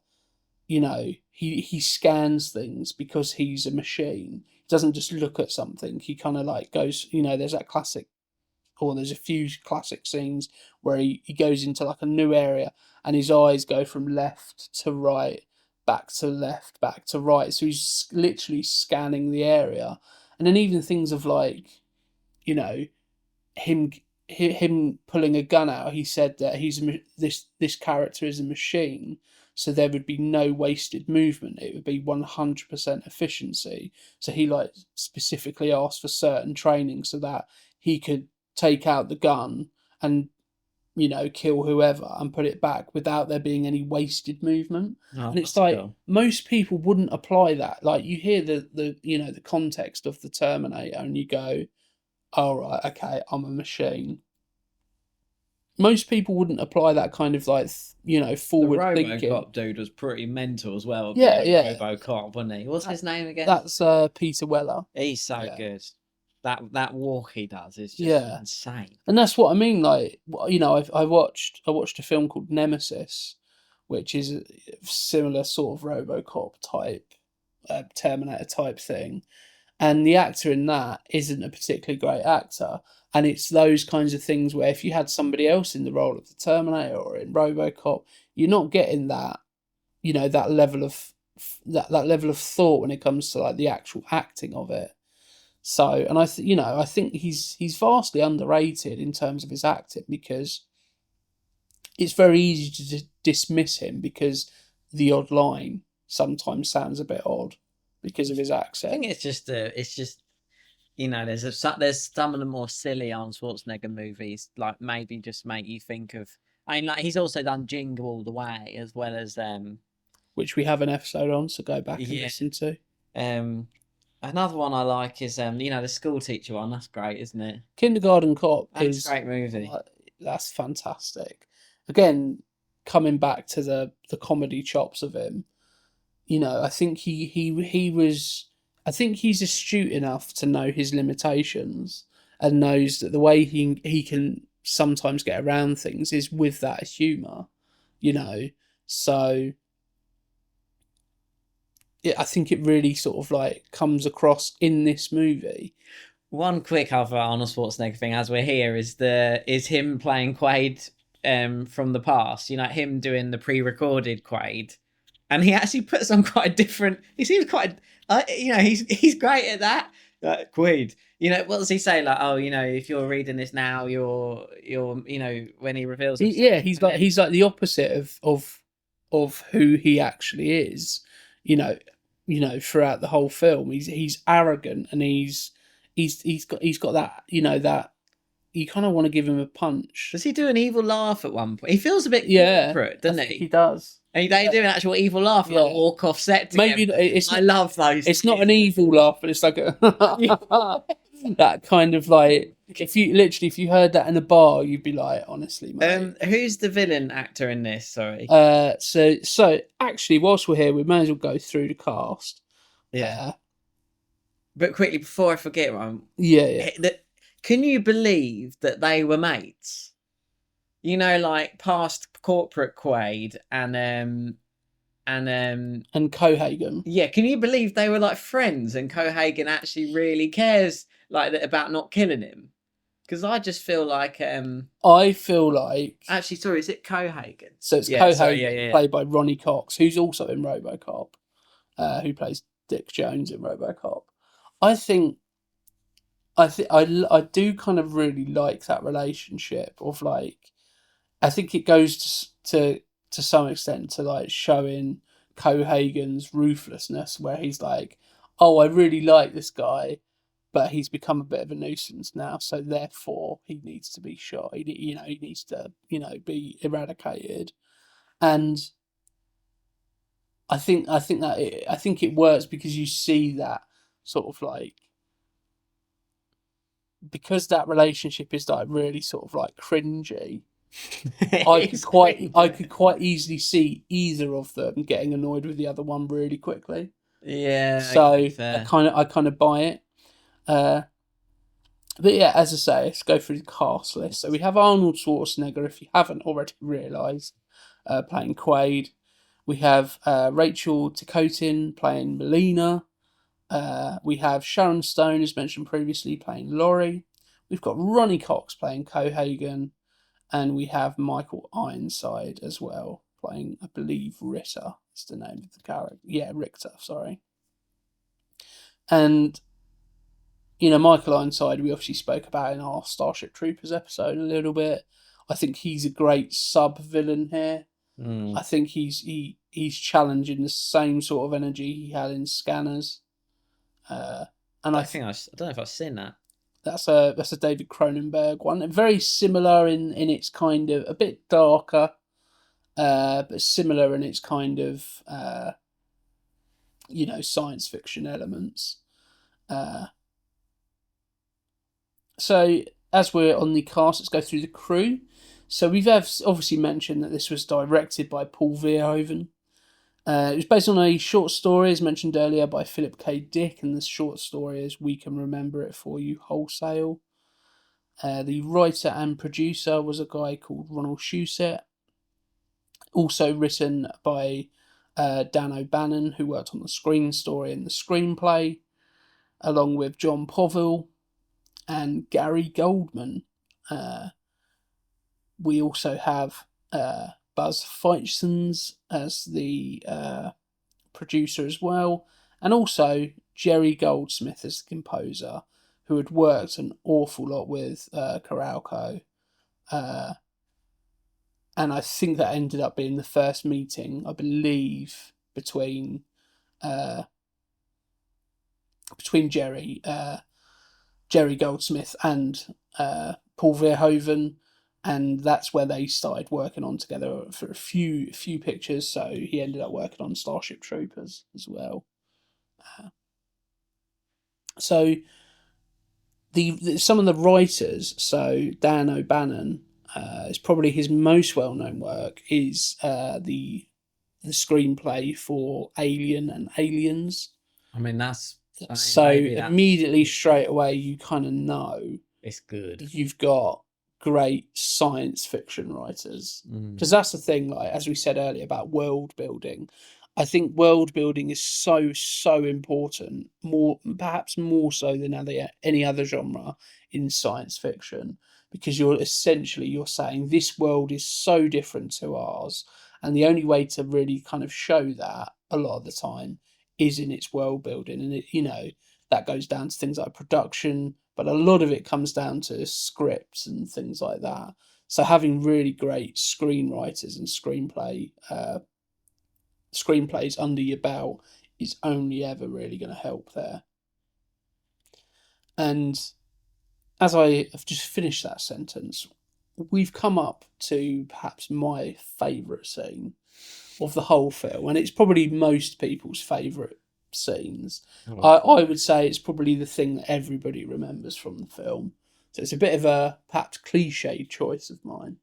he scans things because he's a machine. He doesn't just look at something. He kind of like goes, there's that classic, or there's a few classic scenes where he goes into like a new area and his eyes go from left to right, back to left, back to right. So he's literally scanning the area. And then even things of like, him pulling a gun out, he said that this character is a machine, so there would be no wasted movement. It would be 100% efficiency. So he like specifically asked for certain training so that he could take out the gun and kill whoever and put it back without there being any wasted movement. Oh, And it's that's like cool. most people wouldn't apply that. Like you hear the context of the Terminator and you go, all right, okay, I'm a machine. Most people wouldn't apply that kind of like The forward thinking. RoboCop dude was pretty mental as well. Yeah, Being yeah. RoboCop, wasn't he? What's his name again? That's Peter Weller. He's so Yeah. good. That walk he does is just Yeah. insane. And that's what I mean. Like, I watched a film called Nemesis, which is a similar sort of RoboCop type, Terminator type thing, and the actor in that isn't a particularly great actor. And it's those kinds of things where if you had somebody else in the role of the Terminator or in RoboCop, you're not getting that, that level of that level of thought when it comes to like the actual acting of it. So, and I think he's vastly underrated in terms of his acting because it's very easy to dismiss him because the odd line sometimes sounds a bit odd because of his I accent. think it's just there's some of the more silly Arnold Schwarzenegger movies, like maybe just make you think of. I mean, like he's also done Jingle All the Way as well as which we have an episode on, so go back and Yeah. listen to. Another one I like is the school teacher one. That's great, isn't it? Kindergarten Cop That's is a great movie. That's fantastic. Again, coming back to the comedy chops of him, I think he was. I think he's astute enough to know his limitations and knows that the way he can sometimes get around things is with that humour, So I think it really sort of like comes across in this movie. One quick other Arnold Schwarzenegger thing, as we're here, is him playing Quaid from the past. Him doing the pre-recorded Quaid, and he actually puts on quite a different. He seems quite, he's great at that. Quaid, what does he say? Like, oh, if you're reading this now, you're when he reveals. He's like the opposite of who he actually is. Throughout the whole film, he's arrogant and he's got that that you kind of want to give him a punch. Does he do an evil laugh at one point? He feels a bit corporate, doesn't he? He does. And they do an actual evil laugh, like walk off set together. Maybe it's. I love those. It's not an evil laugh, but it's like that kind of like if you heard that in a bar, you'd be like, honestly, mate. Who's the villain actor in this? Sorry. So actually, whilst we're here, we may as well go through the cast. Yeah. But quickly before I forget, Yeah. Can you believe that they were mates? Like past corporate Quaid and Cohagen. Yeah, can you believe they were like friends and Cohagen actually really cares like that about not killing him? Because I just feel like I feel like actually, sorry, is it Cohagen? So it's Cohagen, played by Ronnie Cox, who's also in RoboCop, who plays Dick Jones in RoboCop. I do kind of really like that relationship of like. I think it goes to some extent to like showing Cohagen's ruthlessness, where he's like, "Oh, I really like this guy, but he's become a bit of a nuisance now, so therefore he needs to be shot. He needs to be eradicated." And I think it works because you see that sort of like. Because that relationship is like really sort of like cringy. I could quite easily see either of them getting annoyed with the other one really quickly. Yeah. So I kind of buy it. But yeah, as I say, let's go through the cast list. So we have Arnold Schwarzenegger, if you haven't already realised, playing Quaid. We have Rachel Ticotin playing Melina. We have Sharon Stone, as mentioned previously, playing Laurie. We've got Ronnie Cox playing Cohagen. And we have Michael Ironside as well, playing, I believe, Ritter is the name of the character. Yeah, Richter, sorry. And, Michael Ironside, we obviously spoke about in our Starship Troopers episode a little bit. I think he's a great sub-villain here. I think he's challenging the same sort of energy he had in Scanners. And I don't know if I've seen that. That's a David Cronenberg one. Very similar in its kind of, a bit darker, but similar in its kind of science fiction elements. So as we're on the cast, let's go through the crew. So we've obviously mentioned that this was directed by Paul Verhoeven. It was based on a short story, as mentioned earlier, by Philip K. Dick, and the short story is We Can Remember It For You Wholesale. The writer and producer was a guy called Ronald Schwarzenegger. Also written by Dan O'Bannon, who worked on the screen story and the screenplay, along with John Poville and Gary Goldman. We also have Buzz Feitzens as the producer as well, and also Jerry Goldsmith as the composer, who had worked an awful lot with Carolco. And I think that ended up being the first meeting, I believe, between Jerry Goldsmith and Paul Verhoeven, and that's where they started working on together for a few pictures. So he ended up working on Starship Troopers as well. So some of the writers, so Dan O'Bannon, is probably his most well-known work is the screenplay for Alien and Aliens. I mean, that's so immediately straight away you kind of know it's good. You've got great science fiction writers, because that's the thing. Like as we said earlier about world building, I think world building is so important, perhaps more so than any other genre in science fiction. Because you're saying this world is so different to ours, and the only way to really kind of show that a lot of the time is in its world building, and that goes down to things like production, but a lot of it comes down to scripts and things like that. So having really great screenwriters and screenplays under your belt is only ever really going to help there. And as I have just finished that sentence, we've come up to perhaps my favourite scene of the whole film, and it's probably most people's favourite scenes. I would say it's probably the thing that everybody remembers from the film. So it's a bit of a perhaps cliched choice of mine,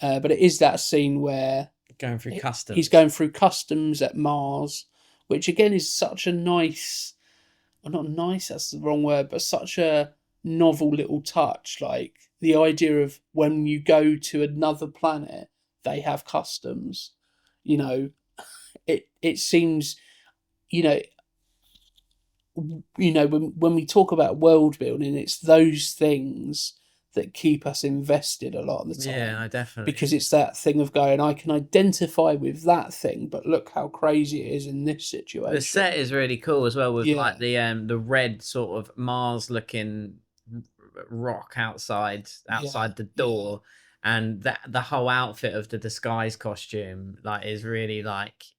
but it is that scene where going through customs. He's going through customs at Mars, which again is such a nice, well, not nice, that's the wrong word, but such a novel little touch. Like the idea of when you go to another planet, they have customs. It seems, when we talk about world building, it's those things that keep us invested a lot of the time. Yeah, definitely. Because it's that thing of going, I can identify with that thing, but look how crazy it is in this situation. The set is really cool as well, with like the red sort of Mars-looking rock outside the door, and that the whole outfit of the disguise costume is really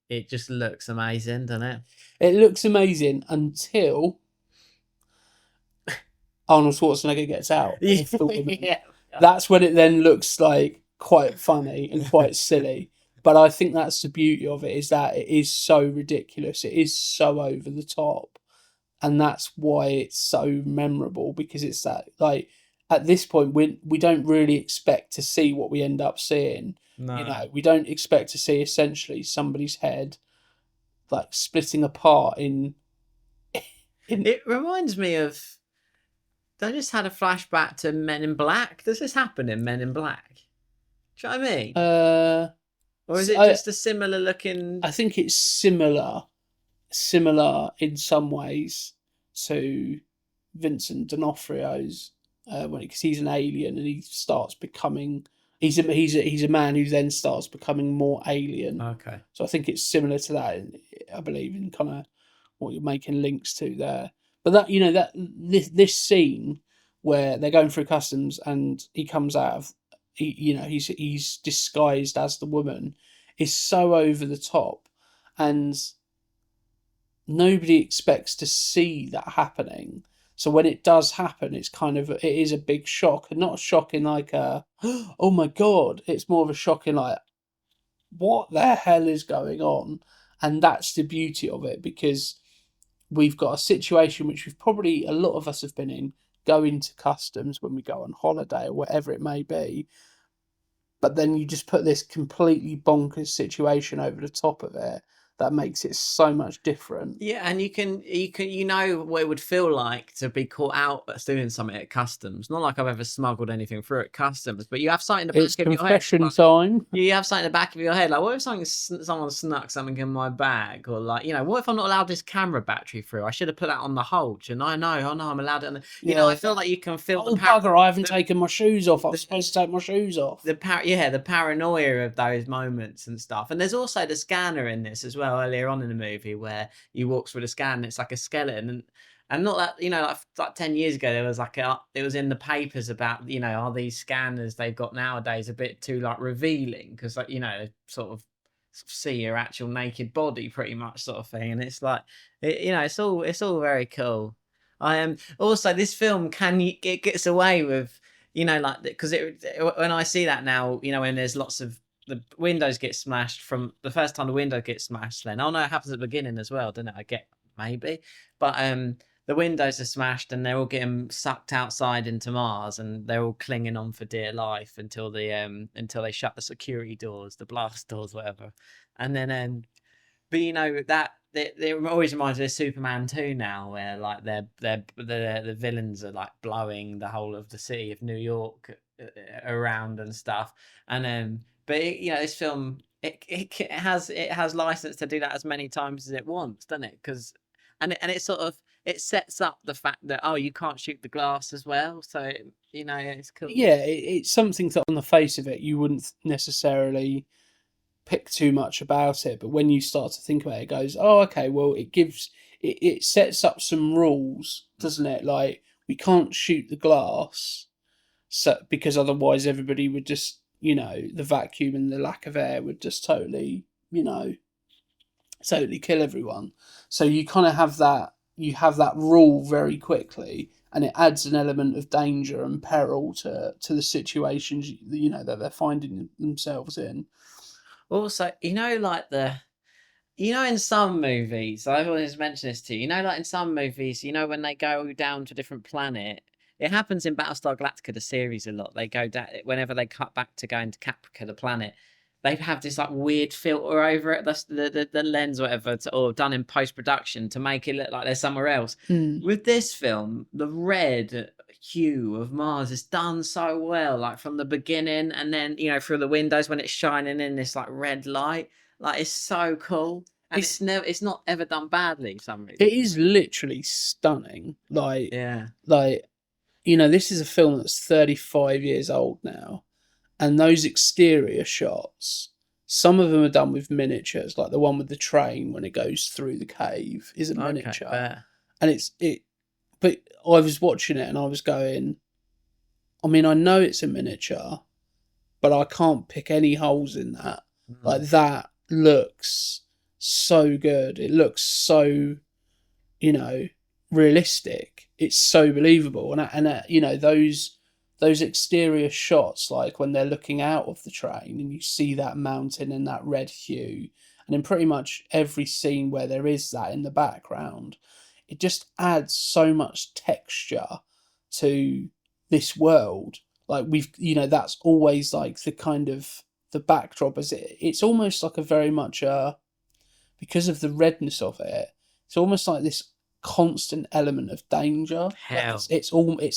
it just looks amazing, doesn't it? It looks amazing until Arnold Schwarzenegger gets out. Yeah. That's when it then looks quite funny and quite silly. But I think that's the beauty of it, is that it is so ridiculous. It is so over the top. And that's why it's so memorable, because it's that, at this point, we don't really expect to see what we end up seeing. No. We don't expect to see essentially somebody's head splitting apart in... It reminds me of... I just had a flashback to Men in Black. Does this happen in Men in Black? Do you know what I mean? Or is it just a similar looking... I think it's similar in some ways to Vincent D'Onofrio's, because he's an alien and he starts becoming... He's a man who then starts becoming more alien. Okay. So I think it's similar to that, I believe, in kind of what you're making links to there. But that this scene where they're going through customs and he comes out of, he's disguised as the woman, is so over the top, and nobody expects to see that happening. So when it does happen, it is a big shock, and not a shock in like a, oh my God, it's more of a shock in like, what the hell is going on? And that's the beauty of it, because we've got a situation which a lot of us have been in, going to customs when we go on holiday or whatever it may be. But then you just put this completely bonkers situation over the top of it that makes it so much different. Yeah, and you know what it would feel like to be caught out doing something at customs. Not like I've ever smuggled anything through at customs, but you have something in the back It's of your head. confession time. You have something in the back of your head, like, what if someone snuck something in my bag, or like, what if I'm not allowed this camera battery through? I should have put that on the hold, and I know, I'm allowed it. I feel like you can feel bugger! I haven't taken my shoes off. I'm supposed to take my shoes off. The paranoia of those moments and stuff. And there's also the scanner in this as well. Earlier on in the movie, where you walk through the scan, and it's like a skeleton, and not that like 10 years ago there was it was in the papers about are these scanners they've got nowadays a bit too like revealing, because they sort of see your actual naked body pretty much, sort of thing. And it's like it's all very cool. Also, this film it gets away with because when I see that now, when there's lots of the windows get smashed from the first time the window gets smashed, then it happens at the beginning as well, doesn't it? I get maybe, but the windows are smashed and they're all getting sucked outside into Mars, and they're all clinging on for dear life until they shut the security doors, the blast doors, whatever. And then but that it always reminds me of Superman 2 now, where like the villains are like blowing the whole of the city of New York around and stuff. And but this film it has license to do that as many times as it wants, doesn't it? Because it sort of sets up the fact that you can't shoot the glass as well, so it's cool. Yeah, it's something that on the face of it you wouldn't necessarily pick too much about it, but when you start to think about it, it goes, oh, okay, well, it sets up some rules, doesn't it? Like, we can't shoot the glass, so because otherwise everybody would just, the vacuum and the lack of air would just totally kill everyone. So you kind of have that. You have that rule very quickly, and it adds an element of danger and peril to the situations that they're finding themselves in. Also, in some movies, I've always mentioned this to you, like in some movies, when they go down to a different planet, it happens in Battlestar Galactica, the series, a lot. They go down, whenever they cut back to going to Caprica, the planet, they have this like weird filter over it, the lens or whatever, or done in post-production to make it look like they're somewhere else. With this film, the red hue of Mars is done so well, like from the beginning, and then through the windows when it's shining in this like red light, like it's so cool. And it's not ever done badly for some reason. It is literally stunning. Like, yeah, like this is a film that's 35 years old now, and those exterior shots, some of them are done with miniatures, like the one with the train when it goes through the cave is a miniature. Fair. And but I was watching it and I was going, I mean, I know it's a miniature, but I can't pick any holes in that. Like, that looks so good. It looks so, realistic. It's so believable. And those exterior shots, like when they're looking out of the train and you see that mountain and that red hue, and in pretty much every scene where there is that in the background, it just adds so much texture to this world. Like, that's always like the kind of the backdrop, as it's almost like a very much because of the redness of it, it's almost like this constant element of danger. Hell. Like it's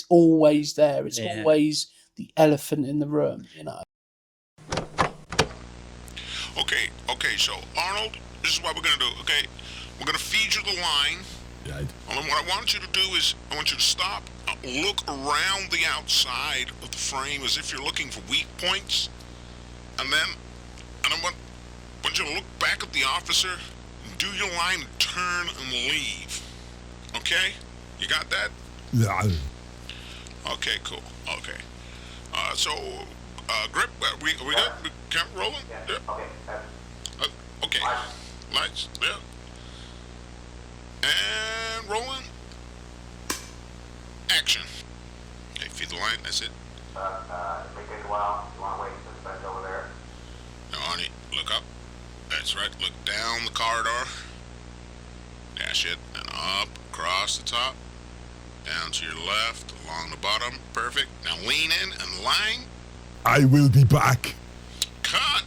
always there. It's always the elephant in the room, Okay, so Arnold, this is what we're gonna do, okay? We're gonna feed you the line. Right. And what I want you to do is, I want you to stop, look around the outside of the frame as if you're looking for weak points, and then I want you to look back at the officer, do your line, turn, and leave. Okay? You got that? Yeah. Okay, cool. Okay. Grip, we got camera rolling? Yeah. Okay. Lights, yeah. And rolling. action. Okay, feed the line, that's it. It may take a while. You want to wait for the bench over there? Now, Arnie, look up. That's right, look down the corridor. Dash it, and up, across the top. Down to your left, along the bottom. Perfect. Now lean in and line. I will be back. Cut!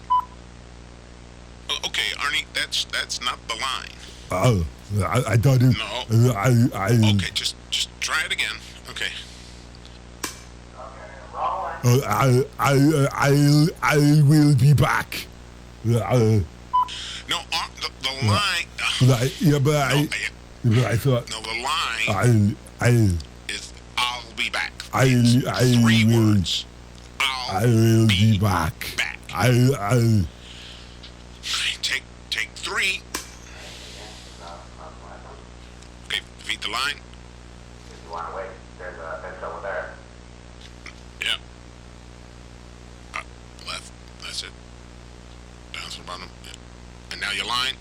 Okay, Arnie, that's not the line. Oh, I thought it. No. I Okay, just try it again. Okay. I will be back. No, the line. Yeah, but I thought No, the line is I'll be back. I Three will. words. I will be back. I Take three. Okay, feed the line. If you want to wait, there's a bench over there. Yep. Left. That's it. Down to the bottom. Yep. And now your line.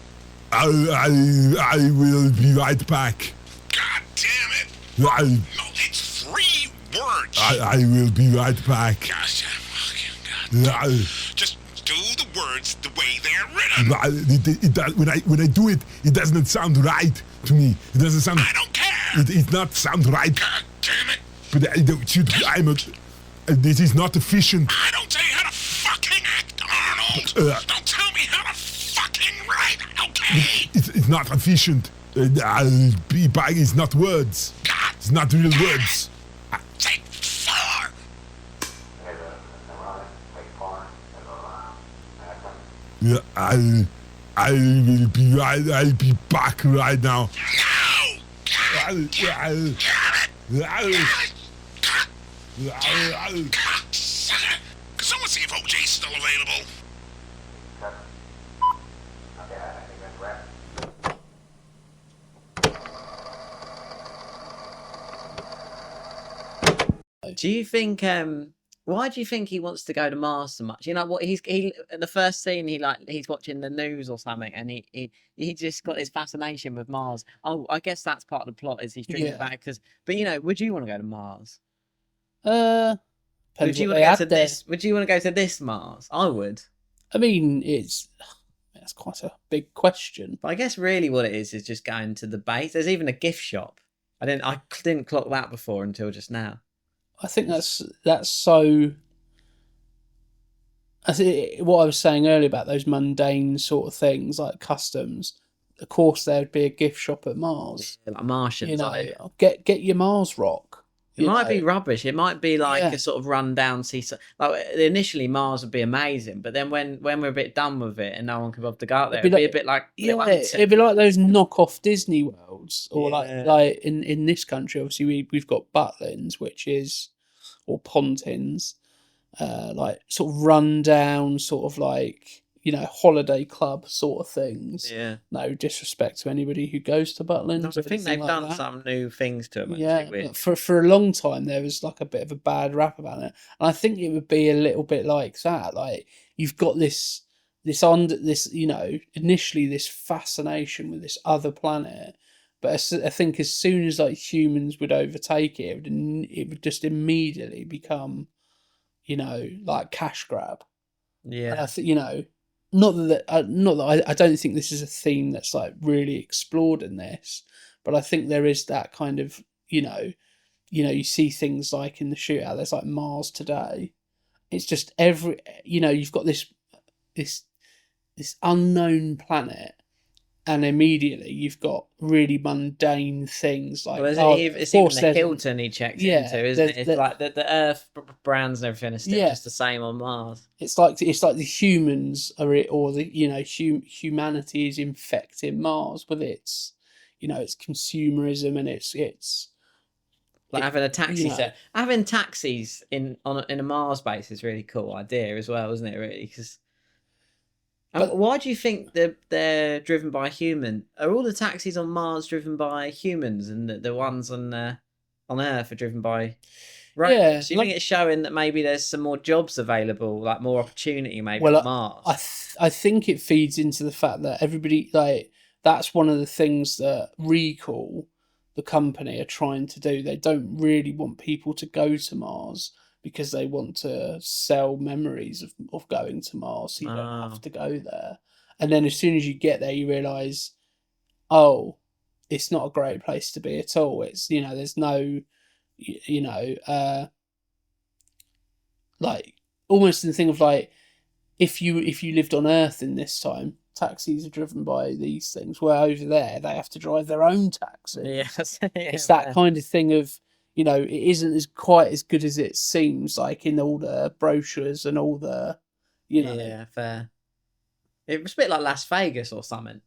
I will be right back. God damn it! I No, it's three words. I will be right back. Gosh, fucking God. Just do the words the way they're written. When I do it, it doesn't sound right to me. It doesn't sound. I don't care. It not sound right. God damn it! But I don't. This is not efficient. I don't tell you how to fucking act, Arnold. Don't tell me how to fucking write. Okay? It's not efficient. I'll be back. It's not words. God. It's not real words. Take four. There's a run. Take four. There's action. Yeah, I will be right. I'll be back right now. No. God damn it. Can someone see if OJ's still available? Okay, I think that's right. Do you think? Why do you think he wants to go to Mars so much? You know what? He in the first scene he's watching the news or something, and he just got this fascination with Mars. Oh, I guess that's part of the plot is he's dreaming about because. But would you want to go to Mars? Would you want to go to this? Would you want to go to this Mars? I would. I mean, that's quite a big question. But I guess really what it is just going to the base. There's even a gift shop. I didn't clock that before until just now. I think that's so. What I was saying earlier about those mundane sort of things like customs. Of course, there'd be a gift shop at Mars. Yeah, like Martian. Get your Mars rock. It might be rubbish. It might be like a sort of run-down seaside. Like initially, Mars would be amazing, but then when we're a bit done with it and no one can bother to go out there, it'd be a bit like it'd be like those knockoff Disney worlds, or like in this country, obviously we've got Butlins, which is or Pontins, like sort of run-down, sort of like holiday club sort of things. Yeah. No disrespect to anybody who goes to Butlins. No, I think they've done some new things to them. Yeah, for a long time there was like a bit of a bad rap about it, and I think it would be a little bit like that. Like you've got this initially this fascination with this other planet, but I think as soon as like humans would overtake it, it would just immediately become, like cash grab. Yeah, and I think not that I don't think this is a theme that's like really explored in this, but I think there is that kind of you see things like in the shootout. There's like Mars Today. It's just you've got this unknown planet, and immediately you've got really mundane things like it's even the Hilton he checks into, isn't it? It's like the Earth brands and everything is still just the same on Mars. It's like the humans humanity is infecting Mars with its consumerism, and it's like having a taxi set. Having taxis in a Mars base is a really cool idea as well, isn't it? Really, because. But why do you think they're driven by a human? Are all the taxis on Mars driven by humans, and the ones on Earth are driven by robots? Yeah, Do you think it's showing that maybe there's some more jobs available, like more opportunity maybe on Mars? I think it feeds into the fact that everybody that's one of the things that Recall the company are trying to do. They don't really want people to go to Mars because they want to sell memories of going to Mars, so you don't have to go there. And then as soon as you get there, you realise, oh, it's not a great place to be at all. It's, there's no, like, almost in the thing of like, if you lived on Earth in this time, taxis are driven by these things, where over there they have to drive their own taxi. Yes. It's that kind of thing of, it isn't as quite as good as it seems, like in all the brochures and all the, Yeah, fair. It was a bit like Las Vegas or something.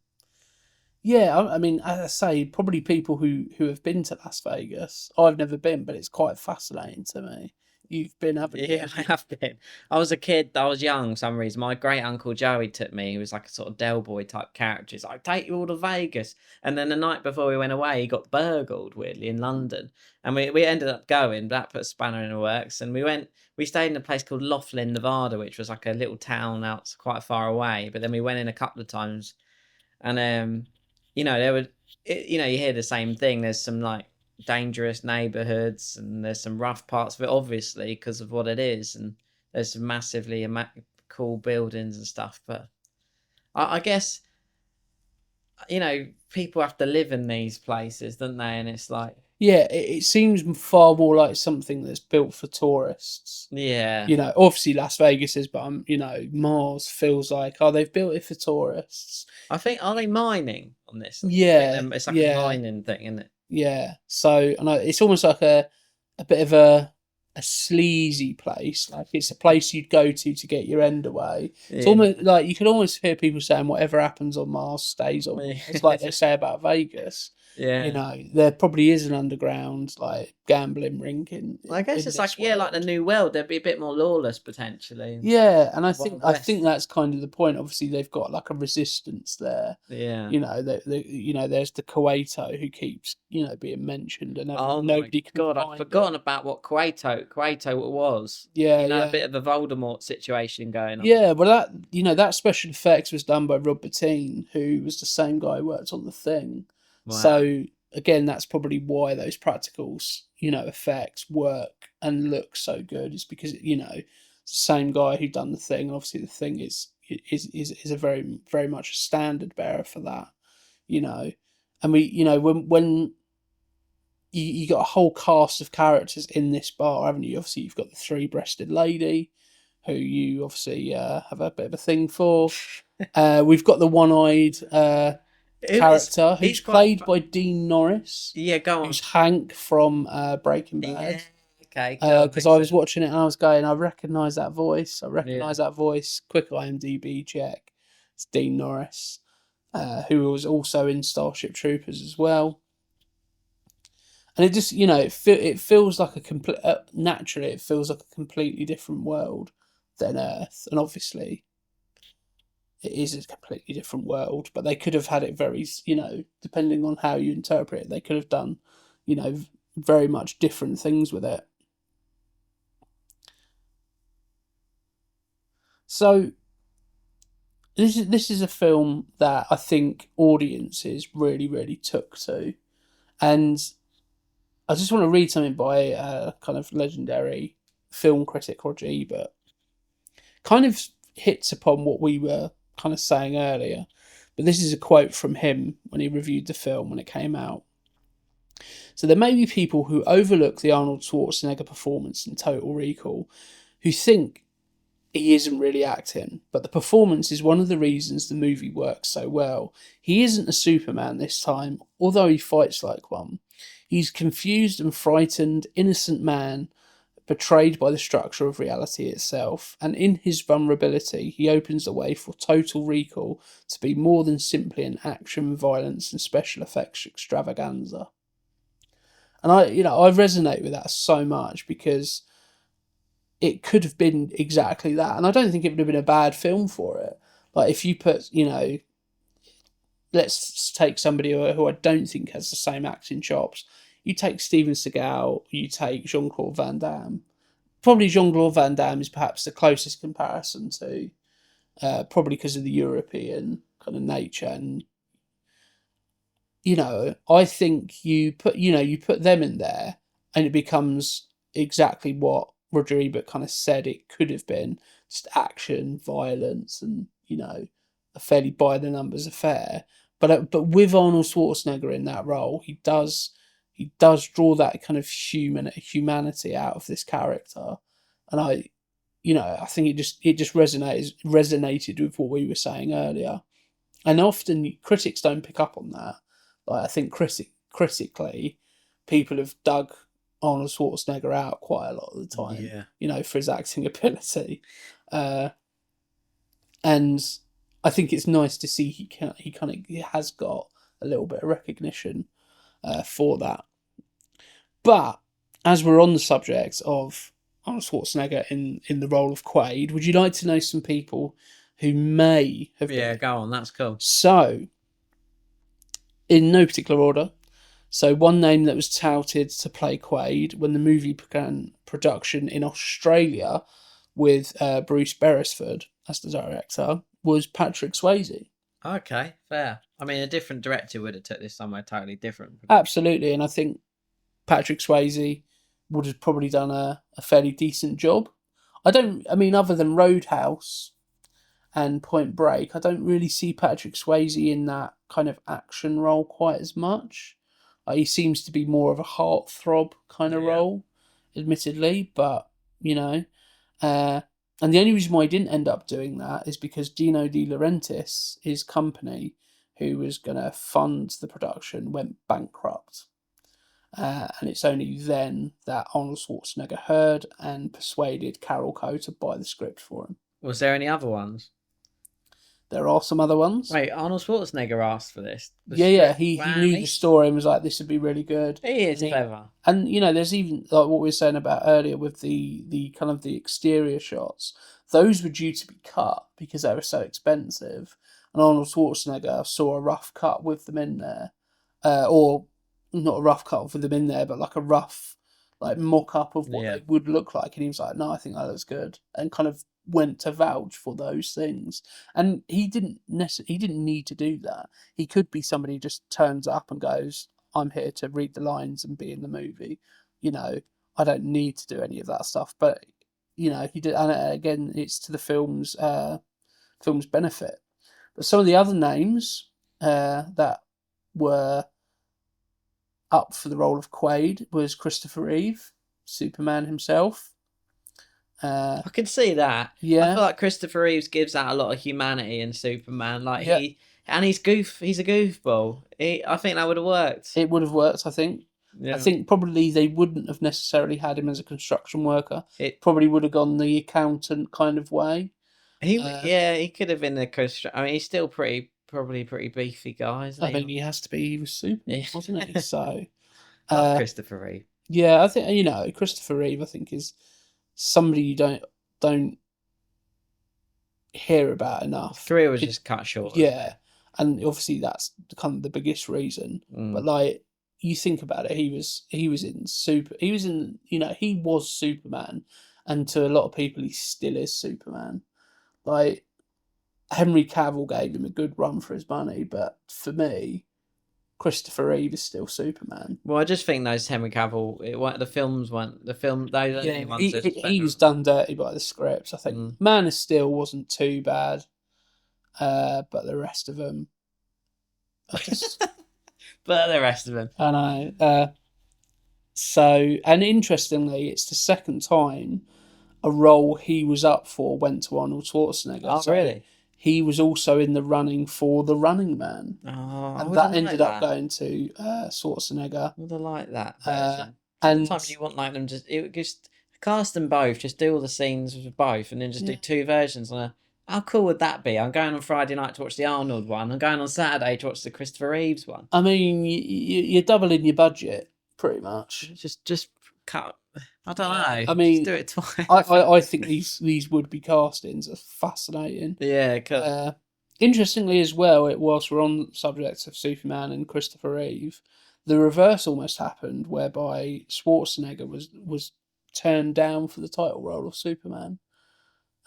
Yeah, I mean, as I say, probably people who have been to Las Vegas. I've never been, but it's quite fascinating to me. You've been, haven't you? Yeah, I have been. I was a kid. I was young for some reason. My great uncle Joey took me. He was like a sort of Del Boy type character. He's like, take you all to Vegas. And then the night before we went away, he got burgled, weirdly, in London. And we ended up going. That put a spanner in the works. And we stayed in a place called Laughlin, Nevada, which was like a little town out quite far away. But then we went in a couple of times. And, there would, you hear the same thing. There's some like dangerous neighborhoods and there's some rough parts of it, obviously, because of what it is. And there's some massively cool buildings and stuff. But I guess, people have to live in these places, don't they? And it's like, yeah, it seems far more like something that's built for tourists. Yeah. Obviously Las Vegas is, but Mars feels like, they've built it for tourists. I think, are they mining on this? Yeah. It's like a mining thing, isn't it? Yeah. So, it's almost like a bit of a sleazy place. Like, it's a place you'd go to get your end away. Yeah. It's almost like, you can almost hear people saying whatever happens on Mars stays on Mars. It's like they say about Vegas. Yeah. There probably is an underground like gambling ring I guess it's like like the New World. They'd be a bit more lawless potentially. Yeah, and I think that's kind of the point. Obviously, they've got like a resistance there. Yeah. There's the Kuwaito who keeps being mentioned, and nobody can. God, I've forgotten about what Kuwaito was. Yeah, a bit of a Voldemort situation going on. Yeah, well, that special effects was done by Rob Bottin, who was the same guy who worked on The Thing. Wow. So again, that's probably why those practicals, effects work and look so good. Is because it's the same guy who done The Thing. Obviously, The Thing is a very, very much a standard bearer for that. And we when you got a whole cast of characters in this bar, haven't you? Obviously, you've got the three-breasted lady, who you obviously have a bit of a thing for. We've got the one-eyed character who's played by Dean Norris. Yeah, go on. Who's Hank from Breaking Bad. Yeah, okay. Because I was watching it and I was going, I recognise that voice. That voice. Quick IMDb check. It's Dean Norris, who was also in Starship Troopers as well. And it just, it feels like naturally, it feels like a completely different world than Earth. And obviously, it is a completely different world, but they could have had it very, depending on how you interpret it, they could have done, very much different things with it. So, this is a film that I think audiences really, really took to. And I just want to read something by a kind of legendary film critic, Roger Ebert. Kind of hits upon what we were kind of saying earlier, but this is a quote from him when he reviewed the film when it came out. So there may be people who overlook the Arnold Schwarzenegger performance in Total Recall, who think he isn't really acting, but the performance is one of the reasons the movie works so well. He isn't a Superman this time, although he fights like one. He's confused and frightened, innocent man, betrayed by the structure of reality itself, and in his vulnerability, he opens the way for Total Recall to be more than simply an action, violence, and special effects extravaganza. And I resonate with that so much because it could have been exactly that, and I don't think it would have been a bad film for it. Like if you put, let's take somebody who I don't think has the same acting chops. You take Steven Seagal, you take Jean-Claude Van Damme. Probably Jean-Claude Van Damme is perhaps the closest comparison to, probably because of the European kind of nature. And, I think you put them in there, and it becomes exactly what Roger Ebert kind of said it could have been: just action, violence, and a fairly by the numbers affair. But with Arnold Schwarzenegger in that role, he does draw that kind of humanity out of this character, and I think it just resonated with what we were saying earlier, and often critics don't pick up on that. Like, I think critically, people have dug Arnold Schwarzenegger out quite a lot of the time, for his acting ability, and I think it's nice to see he has got a little bit of recognition for that. But as we're on the subject of Arnold Schwarzenegger in the role of Quaid, would you like to know some people who may have been? Yeah, go on. That's cool. So, in no particular order. So, one name that was touted to play Quaid when the movie began production in Australia with Bruce Beresford as the director was Patrick Swayze. Okay, fair. I mean, a different director would have took this somewhere totally different. Absolutely, and I think Patrick Swayze would have probably done a fairly decent job. Other than Roadhouse and Point Break, I don't really see Patrick Swayze in that kind of action role quite as much. He seems to be more of a heartthrob kind of role, admittedly, but, and the only reason why he didn't end up doing that is because Dino De Laurentiis, his company, who was going to fund the production, went bankrupt. And it's only then that Arnold Schwarzenegger heard and persuaded Carol Coe to buy the script for him. Was there any other ones? There are some other ones. Wait, Arnold Schwarzenegger asked for this? He knew the story and was like, this would be really good. He is clever. And, there's even, like what we were saying about earlier with the kind of the exterior shots, those were due to be cut because they were so expensive. And Arnold Schwarzenegger saw a rough cut with them in there. Or not a rough cut with them in there, but like a rough mock-up of what it would look like. And he was like, no, I think that looks good. And kind of went to vouch for those things, and he didn't need to do that. He could be somebody who just turns up and goes, I'm here to read the lines and be in the movie, I don't need to do any of that stuff. But he did, and again, it's to the film's benefit. But some of the other names that were up for the role of Quaid was Christopher Reeve, Superman himself. I can see that. Yeah, I feel like Christopher Reeves gives out a lot of humanity in Superman. He's a goofball. I think that would have worked. It would have worked, I think. Yeah. I think probably they wouldn't have necessarily had him as a construction worker. It probably would have gone the accountant kind of way. He could have been a construction. I mean, he's still pretty beefy guy. I mean, he has to be. He was Superman, wasn't he? So, Christopher Reeve. Yeah, I think Christopher Reeve, I think, is somebody you don't hear about enough. Career was just cut short. Yeah, and obviously that's kind of the biggest reason. But you think about it, he was Superman, and to a lot of people he still is Superman. Like, Henry Cavill gave him a good run for his money, but for me, Christopher Reeve is still Superman. Well, I just think those Henry Cavill, he was done dirty by the scripts. I think Man of Steel wasn't too bad, but the rest of them, I know. So, and interestingly, it's the second time a role he was up for went to Arnold Schwarzenegger. Oh, really? He was also in the running for The Running Man. Oh, and that ended up going to Schwarzenegger. I would have liked that version. And sometimes you want them just cast them both, just do all the scenes with both, and then just do two versions. How cool would that be? I'm going on Friday night to watch the Arnold one. I'm going on Saturday to watch the Christopher Reeves one. I mean, you're doubling your budget pretty much. Just cut. I don't know. I mean, just do it twice. I think these would-be castings are fascinating. Yeah, cool. Interestingly as well, whilst we're on the subject of Superman and Christopher Reeve, the reverse almost happened, whereby Schwarzenegger was turned down for the title role of Superman,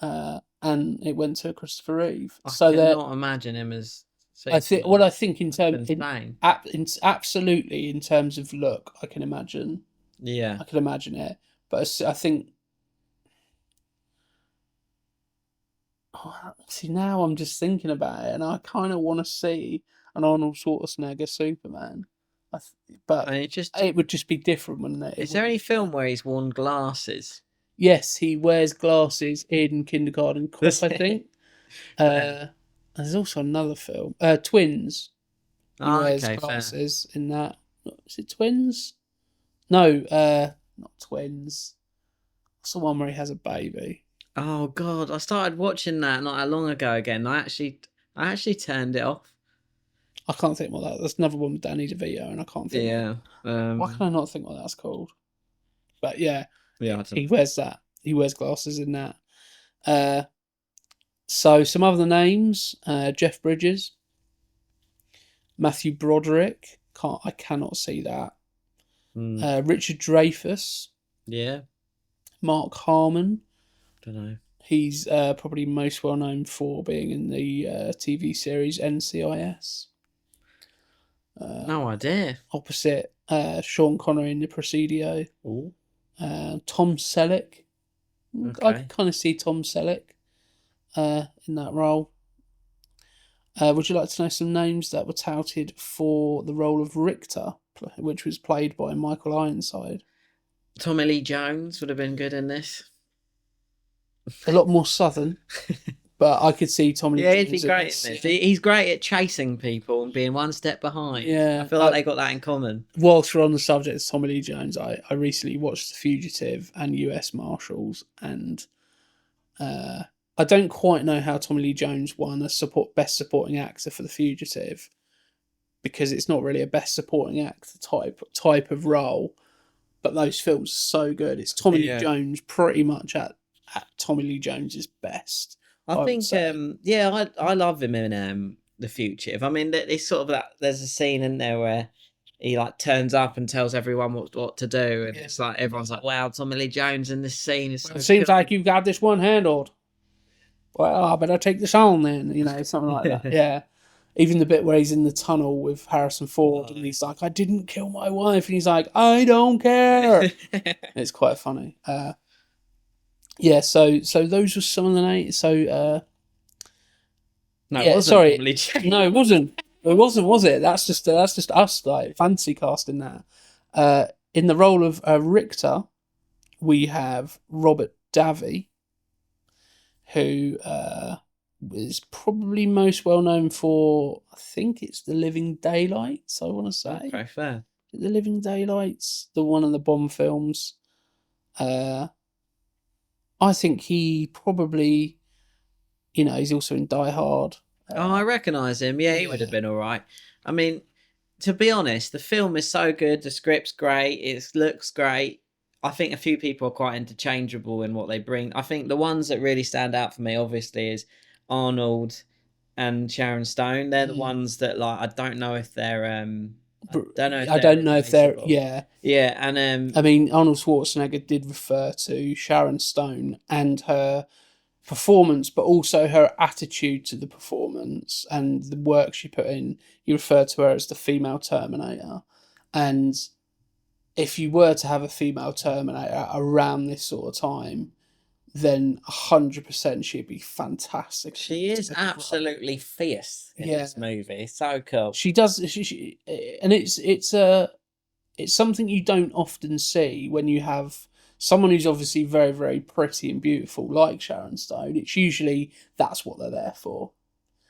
and it went to Christopher Reeve. I cannot imagine him as I think. Well, I think in terms, Insane. absolutely in terms of look, I can imagine Yeah. it. But I think. Oh, see, now I'm just thinking about it, and I kind of want to see an Arnold Schwarzenegger Superman. But And it just it would just be different, wouldn't it? is there any film where he's worn glasses? Yes, he wears glasses in Kindergarten Cop, Does I he? think. There's also another film, Twins. He wears Okay, fair. glasses in that. Is it Twins? No, not Twins. What's the one where he has a baby? Oh God, I started watching that not that long ago again. I actually turned it off. I can't think what that. That's another one with Danny DeVito, and I can't think. Yeah. Why can I not think what that's called? But yeah, Yeah. he wears that. He wears glasses in that. So some other names: Jeff Bridges, Matthew Broderick. I cannot see that. Richard Dreyfuss, Yeah. Mark Harmon. Don't know. He's probably most well known for being in the TV series NCIS. No idea. Opposite Sean Connery in the Presidio. Ooh. Tom Selleck. I Okay. can kind of see Tom Selleck in that role. Would you like to know some names that were touted for the role of Richter, which was played by Michael Ironside? Tommy Lee Jones would have been good in this. A lot more southern, but I could see Tommy. Yeah, Lee he'd be Jones great in this. He's great at chasing people and being one step behind. Yeah, I feel like they got that in common. Whilst we're on the subject of Tommy Lee Jones, I recently watched The Fugitive and US Marshals, and I don't quite know how Tommy Lee Jones won a best supporting actor for The Fugitive, because it's not really a best supporting actor type of role, but those films are so good. It's Tommy Lee Jones pretty much at Tommy Lee Jones's best. I think, I love him in The Fugitive. I mean, it's sort of that. There's a scene in there where he like turns up and tells everyone what to do, and it's like everyone's like, "Wow, Tommy Lee Jones in this scene is so It seems cool." like you've got this one handled. Well, I better take this on then, something like that. Yeah. Even the bit where he's in the tunnel with Harrison Ford, and he's like, "I didn't kill my wife," and he's like, "I don't care." It's quite funny. Yeah, so those were some of the names. So No, yeah, it wasn't sorry, Tommy Lee Jones. no, it wasn't. It wasn't, was it? That's just us like fancy casting that. In the role of Richter, we have Robert Davi, who is probably most well known for, I think it's The Living Daylights. I want to say. Okay, fair. The Living Daylights, the one of the Bond films. I think he probably, he's also in Die Hard. I recognise him. Yeah, he would have been all right. I mean, to be honest, the film is so good. The script's great. It looks great. I think a few people are quite interchangeable in what they bring. I think the ones that really stand out for me, obviously, is Arnold and Sharon Stone. They're the ones that, like, I don't know if they're yeah. Yeah, and I mean, Arnold Schwarzenegger did refer to Sharon Stone and her performance, but also her attitude to the performance and the work she put in. He referred to her as the female Terminator. And if you were to have a female Terminator around this sort of time, then 100% she'd be fantastic. She is absolutely fierce in this movie. So cool. She does, and it's something you don't often see when you have someone who's obviously very, very pretty and beautiful, like Sharon Stone. It's usually that's what they're there for.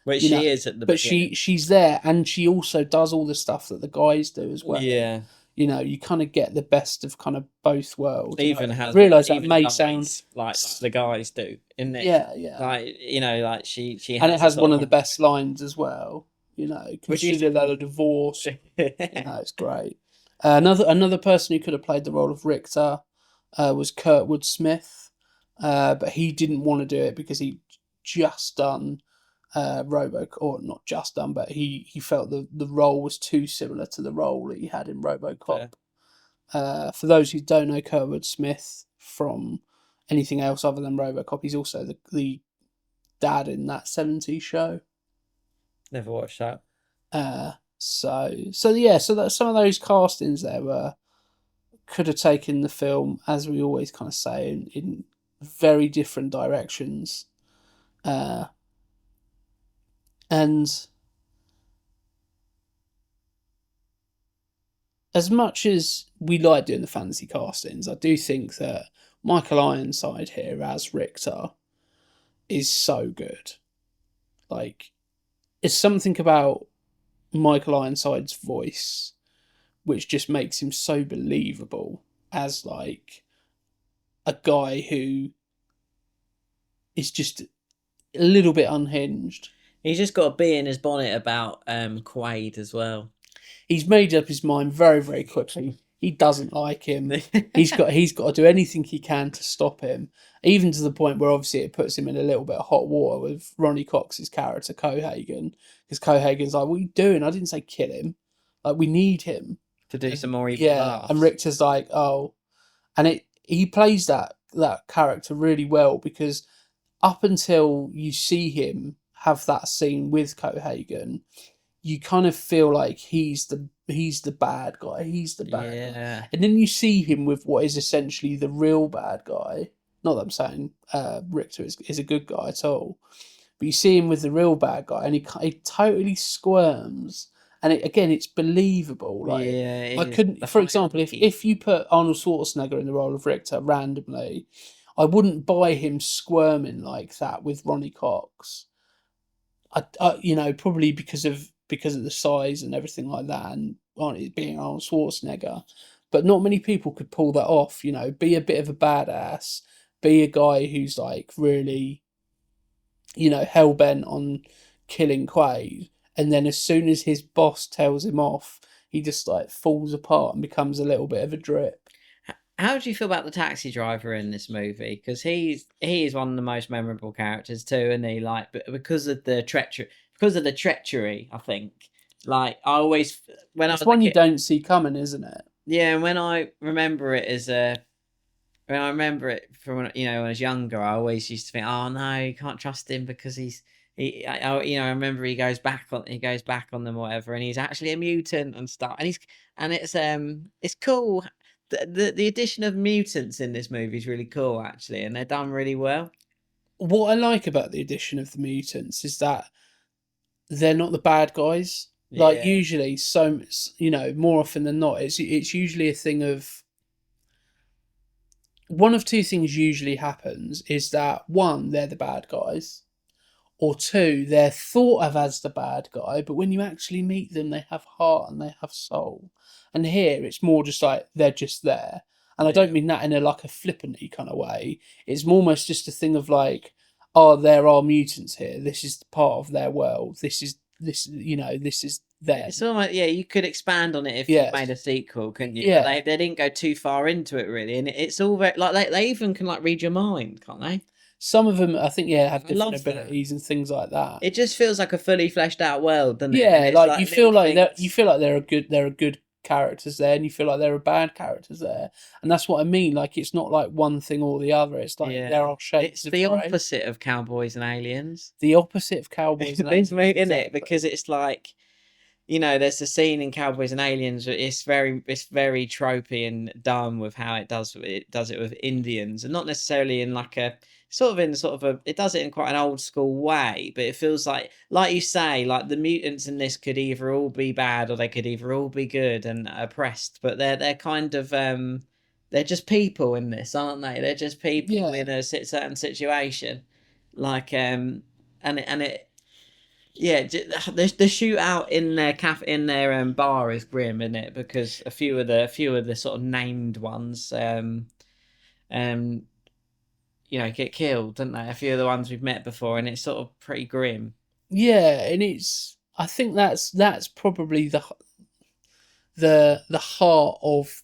Which she is at the beginning. But she's there, and she also does all the stuff that the guys do as well. Yeah. You kind of get the best of kind of both worlds. I realise that may sound like the guys do, isn't it? Yeah. Like she and it has one of the best lines as well. Consider that a divorce. It's great. Another person who could have played the role of Richter was Kurtwood Smith, but he didn't want to do it because he just done or not just done, but he felt the role was too similar to the role that he had in RoboCop. For those who don't know Kurtwood Smith from anything else other than RoboCop, he's also the dad in that 70s show. Never watched that. So that some of those castings there could have taken the film, as we always kind of say, in very different directions. And as much as we like doing the fantasy castings, I do think that Michael Ironside here as Richter is so good. Like, it's something about Michael Ironside's voice which just makes him so believable as like a guy who is just a little bit unhinged. He's just got a bee in his bonnet about Quaid as well. He's made up his mind very, very quickly. He doesn't like him. He's got to do anything he can to stop him, even to the point where obviously it puts him in a little bit of hot water with Ronnie Cox's character Cohagen, because Cohagen's like, "What are you doing? I didn't say kill him. Like, we need him To do some more evil laughs. And Richter's like, oh, and he plays that character really well, because up until you see him have that scene with Cohagen, you kind of feel like he's the bad guy. He's the bad guy. And then you see him with what is essentially the real bad guy. Not that I'm saying Richter is a good guy at all, but you see him with the real bad guy, and he totally squirms. And it's believable. Like, I couldn't, for example, if you put Arnold Schwarzenegger in the role of Richter randomly, I wouldn't buy him squirming like that with Ronnie Cox. I probably because of the size and everything like that, and it being Arnold Schwarzenegger. But not many people could pull that off. Be a bit of a badass, be a guy who's like really, hell bent on killing Quaid. And then as soon as his boss tells him off, he just like falls apart and becomes a little bit of a drip. How do you feel about the taxi driver in this movie? Because he is one of the most memorable characters too, and he because of the treachery, I think. Like, I always it's one you don't see coming, isn't it? Yeah, and when I remember it from when I was younger, I always used to think, oh no, you can't trust him because I remember he goes back on them or whatever, and he's actually a mutant and stuff, and it's cool. The addition of mutants in this movie is really cool, actually, and they're done really well. What I like about the addition of the mutants is that they're not the bad guys. Yeah. Like, usually, more often than not, it's usually a thing of one of two things usually happens, is that one, they're the bad guys, or two, they're thought of as the bad guy, but when you actually meet them, they have heart and they have soul. And here, it's more just like, they're just there. And I don't mean that in a flippantly kind of way. It's almost just a thing of like, oh, there are mutants here. This is part of their world. This is them. It's almost, you could expand on it if you made a sequel, couldn't you? Yeah. But they didn't go too far into it, really. And it's all very, like, they even can, like, read your mind, can't they? Some of them, I think, have different abilities and things like that. It just feels like a fully fleshed out world, doesn't it? Yeah, like you feel like there are good characters there, and you feel like there are bad characters there, and that's what I mean. Like, it's not like one thing or the other. It's like there are shades. It's the opposite of Cowboys and Aliens. The opposite of Cowboys and Aliens, isn't it? Because it's like, there's a scene in Cowboys and Aliens. It's very tropey and dumb with how it does it with Indians, and not necessarily in like a. It does it in quite an old school way, but it feels like you say, like the mutants in this could either all be bad or they could either all be good and oppressed, but they're kind of they're just people in this, aren't they? They're just people in a certain situation, like the shootout in their bar is grim, isn't it? Because a few of the sort of named ones get killed, don't they? A few of the ones we've met before, and it's sort of pretty grim. Yeah, and I think that's probably the heart of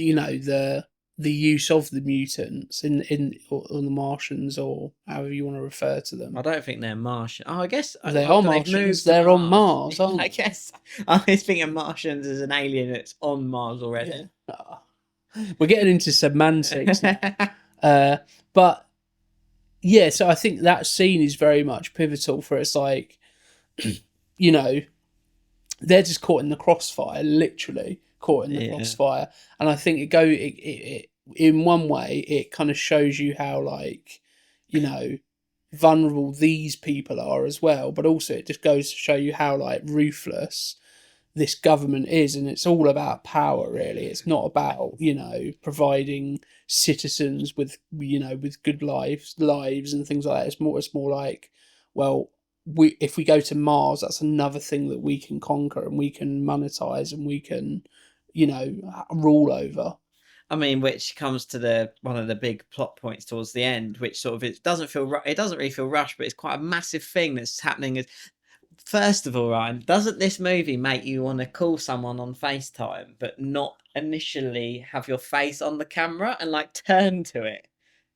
the use of the mutants in the Martians, or however you want to refer to them. I don't think they're Martian. Oh, I guess they are Martians. They're on Mars, aren't they? I guess I was thinking Martians as an alien that's on Mars already. Yeah. We're getting into semantics. But yeah, so I think that scene is very much pivotal for it's like, you know, they're just caught in the crossfire, literally caught in the crossfire. And I think it in one way, it kind of shows you how, like, you know, vulnerable these people are as well. But also it just goes to show you how, like, ruthless this government is. And it's all about power, really. It's not about, you know, providing citizens with, you know, with good lives and things like that. It's more like, well, if we go to Mars, that's another thing that we can conquer and we can monetize and we can, you know, rule over. I mean, which comes to one of the big plot points towards the end, which sort of it doesn't really feel rushed, but it's quite a massive thing that's happening. First of all, Ryan, doesn't this movie make you want to call someone on FaceTime, but not initially have your face on the camera and like turn to it?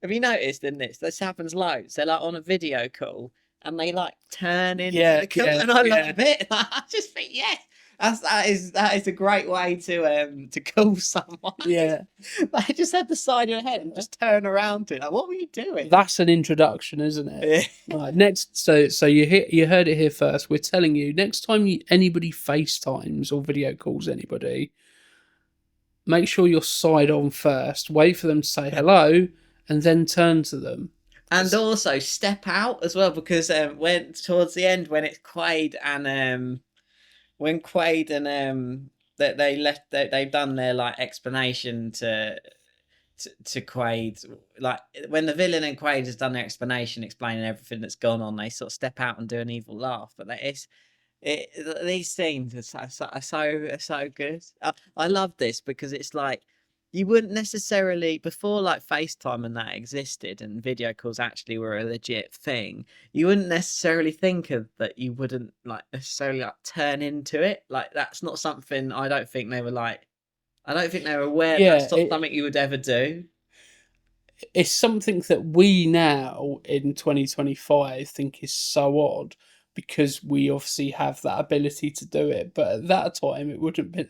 Have you noticed in this happens loads. They're like on a video call and they like turn into the camera, and I love it. I just think, yes. That is a great way to call someone. Yeah. Like, just have the side of your head and just turn around to it. Like, what were you doing? That's an introduction, isn't it? Right, next, so you heard it here first. We're telling you, next time anybody FaceTimes or video calls anybody, make sure you're side on first. Wait for them to say hello, and then turn to them. And also step out as well, because when towards the end, when it's Quaid and when Quaid and they've done their like explanation to Quaid, like when the villain and Quaid has done their explanation explaining everything that's gone on, they sort of step out and do an evil laugh. But these scenes are so good. I love this because it's like, you wouldn't necessarily, before like FaceTime and that existed and video calls actually were a legit thing, you wouldn't necessarily think of that. You wouldn't like necessarily like turn into it. Like, that's not something, I don't think they were aware that's not something you would ever do. It's something that we now in 2025 think is so odd because we obviously have that ability to do it. But at that time, it wouldn't be.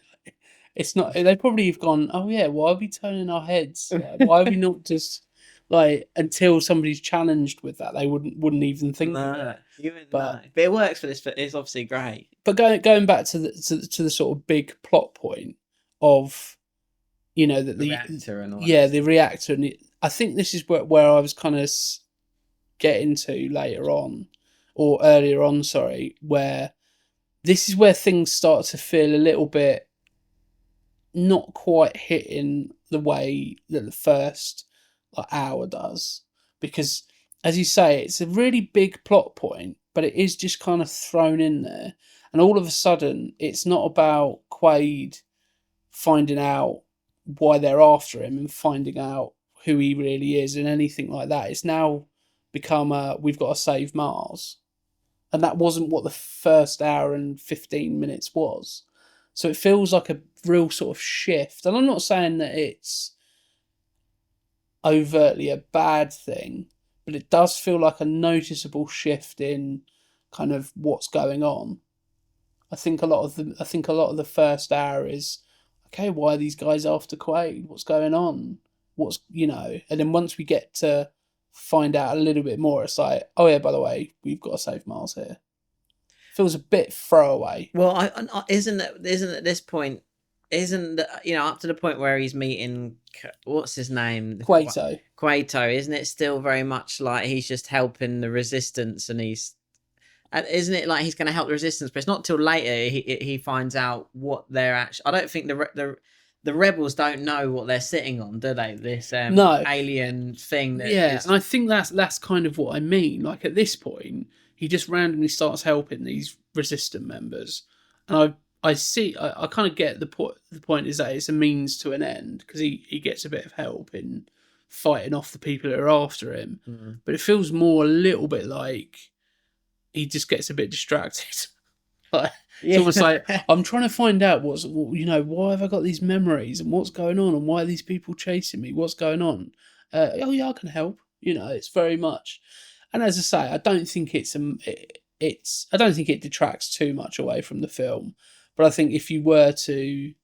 It's not. They probably have gone, oh yeah, why are we turning our heads? Why are we not just like, until somebody's challenged with that, they wouldn't even think of it. But it works for this. But it's obviously great. But going back to the sort of big plot point of, you know, that the reactor and all the reactor, and I think this is where I was kind of getting to later on, or earlier on, sorry, where this is where things start to feel a little bit not quite hitting the way that the first hour does, because as you say, it's a really big plot point, but it is just kind of thrown in there, and all of a sudden it's not about Quaid finding out why they're after him and finding out who he really is and anything like that. It's now become we've got to save Mars, and that wasn't what the first hour and 15 minutes was. So it feels like a real sort of shift. And I'm not saying that it's overtly a bad thing, but it does feel like a noticeable shift in kind of what's going on. I think a lot of the first hour is, okay, why are these guys after Quaid? What's going on? What's, you know, and then once we get to find out a little bit more, it's like, oh yeah, by the way, we've got to save Mars here. Feels a bit throwaway. Well, isn't at this point, up to the point where he's meeting, what's his name? Quato, isn't it still very much like he's just helping the resistance, and isn't it like he's going to help the resistance, but it's not till later he finds out what they're actually. I don't think the rebels don't know what they're sitting on, do they? This alien thing. And I think that's kind of what I mean. Like, at this point, he just randomly starts helping these resistant members, and I kind of get the point. The point is that it's a means to an end, because he gets a bit of help in fighting off the people that are after him. Mm-hmm. But it feels more a little bit like he just gets a bit distracted. It's almost like, I'm trying to find out why have I got these memories and what's going on and why are these people chasing me? What's going on? Oh yeah, I can help. It's very much. And as I say, I don't think I don't think it detracts too much away from the film. But I think if you were to,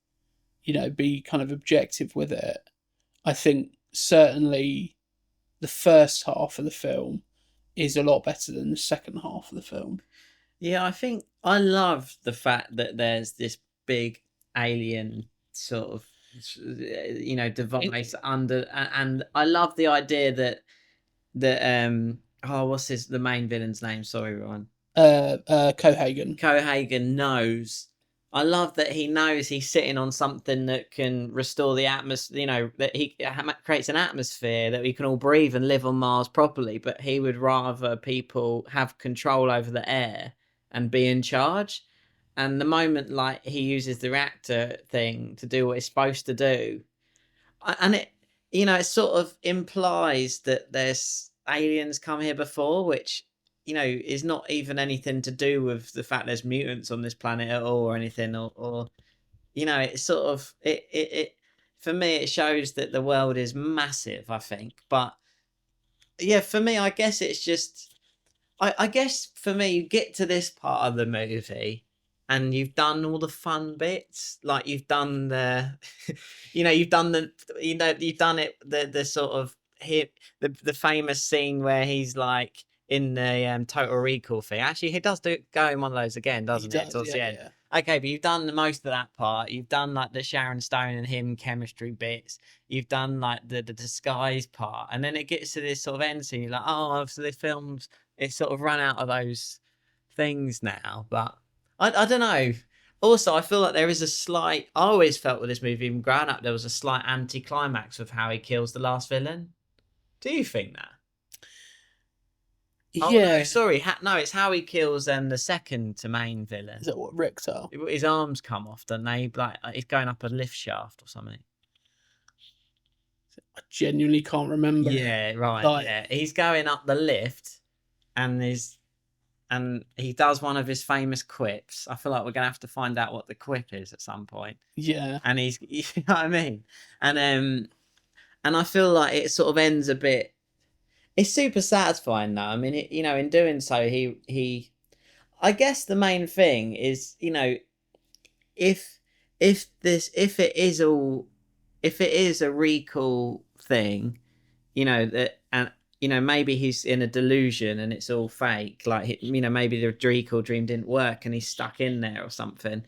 be kind of objective with it, I think certainly the first half of the film is a lot better than the second half of the film. Yeah, I think I love the fact that there's this big alien sort of, device under, and I love the idea that what's the main villain's name? Sorry, Ryan. Cohagen. Cohagen knows. I love that he knows he's sitting on something that can restore the atmosphere. That he creates an atmosphere that we can all breathe and live on Mars properly. But he would rather people have control over the air and be in charge. And the moment like he uses the reactor thing to do what it's supposed to do, and it sort of implies that there's aliens come here before, which is not even anything to do with the fact there's mutants on this planet at all or anything, or it's sort of it for me it shows that the world is massive, I think. But yeah, for me, I guess it's just I guess for me, you get to this part of the movie and you've done all the fun bits, like you've done the you've done the sort of hit the famous scene where he's like in the Total Recall thing. Actually, he does go in one of those again, doesn't he? Towards the end. Yeah. Okay, but you've done most of that part. You've done like the Sharon Stone and him chemistry bits. You've done like the disguise part, and then it gets to this sort of end scene. You're like, oh, so the film's it's sort of run out of those things now. But I don't know. Also, I feel like there is a slight. I always felt with this movie, even growing up, there was a slight anticlimax with how he kills the last villain. Do you think that? Oh, Yeah. no, sorry. No, it's how he kills the second to main villain. Is that what Richter? His arms come off, don't they? Like he's going up a lift shaft or something. I genuinely can't remember. Yeah, right. Yeah, he's going up the lift, and he does one of his famous quips. I feel like we're gonna have to find out what the quip is at some point. Yeah. And you know what I mean? And I feel like it sort of ends a bit. It's super satisfying though. I mean, in doing so, he. I guess the main thing is, if it is a recall thing, that and maybe he's in a delusion and it's all fake. Like maybe the recall dream didn't work and he's stuck in there or something.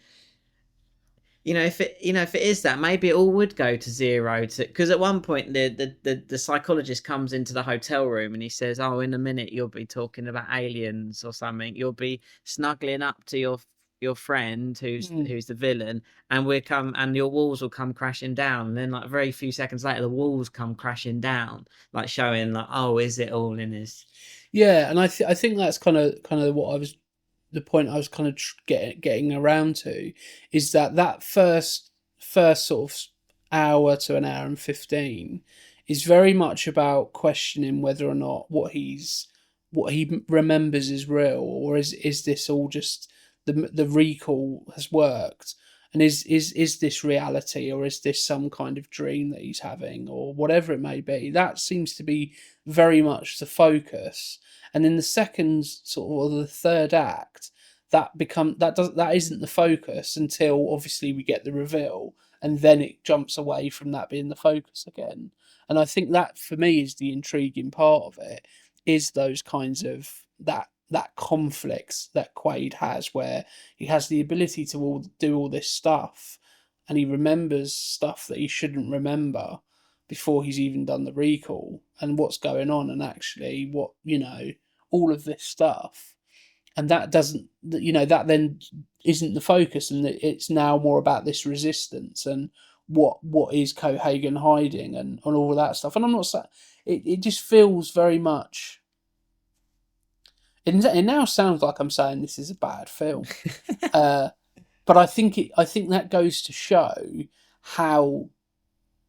If it is that, maybe it all would go to zero. Because at one point the psychologist comes into the hotel room and he says, "Oh, in a minute you'll be talking about aliens or something. You'll be snuggling up to your friend who's the villain, and and your walls will come crashing down." And then like very few seconds later, the walls come crashing down, like showing like, oh, is it all in his? Yeah, and I think that's kind of what the point I was kind of getting around to, is that first sort of hour to an hour and 15 is very much about questioning whether or not what he remembers is real, or is this all just the recall has worked, and is this reality, or is this some kind of dream that he's having, or whatever it may be. That seems to be very much the focus. And in the second sort of, or the third act, that isn't the focus until obviously we get the reveal, and then it jumps away from that being the focus again. And I think that for me is the intriguing part of it, is those kinds of that conflicts that Quaid has, where he has the ability to do all this stuff, and he remembers stuff that he shouldn't remember before he's even done the recall, and what's going on, and actually what all of this stuff, and that doesn't that then isn't the focus, and it's now more about this resistance and what is Cohagen hiding, and all of that stuff. And I'm not saying it just feels very much. It now sounds like I'm saying this is a bad film, but I think that goes to show how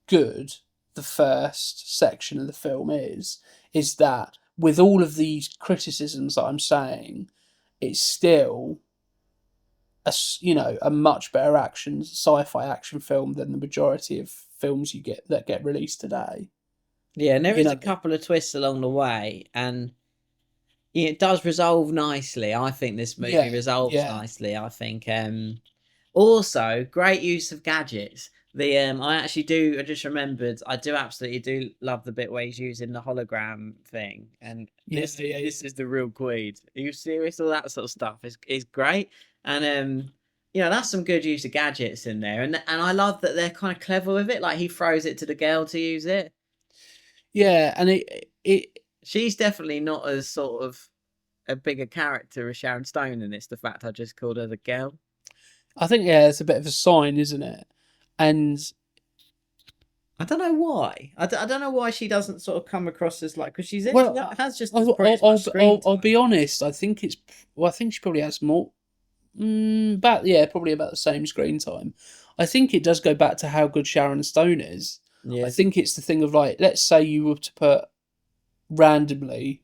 good the first section of the film is that with all of these criticisms that I'm saying, it's still a much better sci-fi action film than the majority of films that get released today. Yeah, and there is a couple of twists along the way, and it does resolve nicely. I think this movie resolves nicely. I think also great use of gadgets. I actually do. I just remembered. I do absolutely do love the bit where he's using the hologram thing, and this is the real Queed. Are you serious? All that sort of stuff is great, and that's some good use of gadgets in there, and I love that they're kind of clever with it. Like he throws it to the girl to use it. Yeah, and she's definitely not as sort of a bigger character as Sharon Stone in this. The fact I just called her the girl. I think it's a bit of a sign, isn't it? And I don't know why. I don't know why she doesn't sort of come across as like, because she has just. I'll be honest. I think she probably has more. Probably about the same screen time. I think it does go back to how good Sharon Stone is. Yeah. I think it's the thing of like, let's say you were to put randomly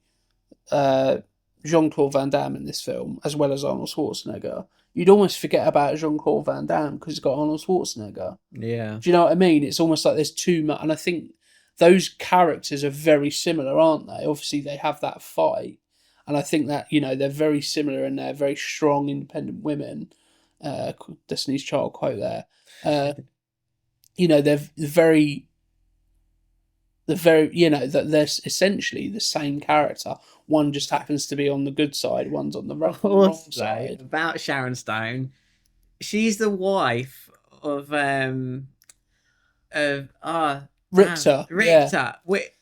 Jean-Claude Van Damme in this film as well as Arnold Schwarzenegger. You'd almost forget about Jean-Claude Van Damme because it's got Arnold Schwarzenegger. Yeah. Do you know what I mean? It's almost like there's too much. And I think those characters are very similar, aren't they? Obviously, they have that fight. And I think that, they're very similar and they're very strong, independent women. Destiny's Child quote there. They're very, that they're essentially the same character. One just happens to be on the good side, one's on the wrong side. About Sharon Stone, she's the wife of Richter. Richter. Yeah.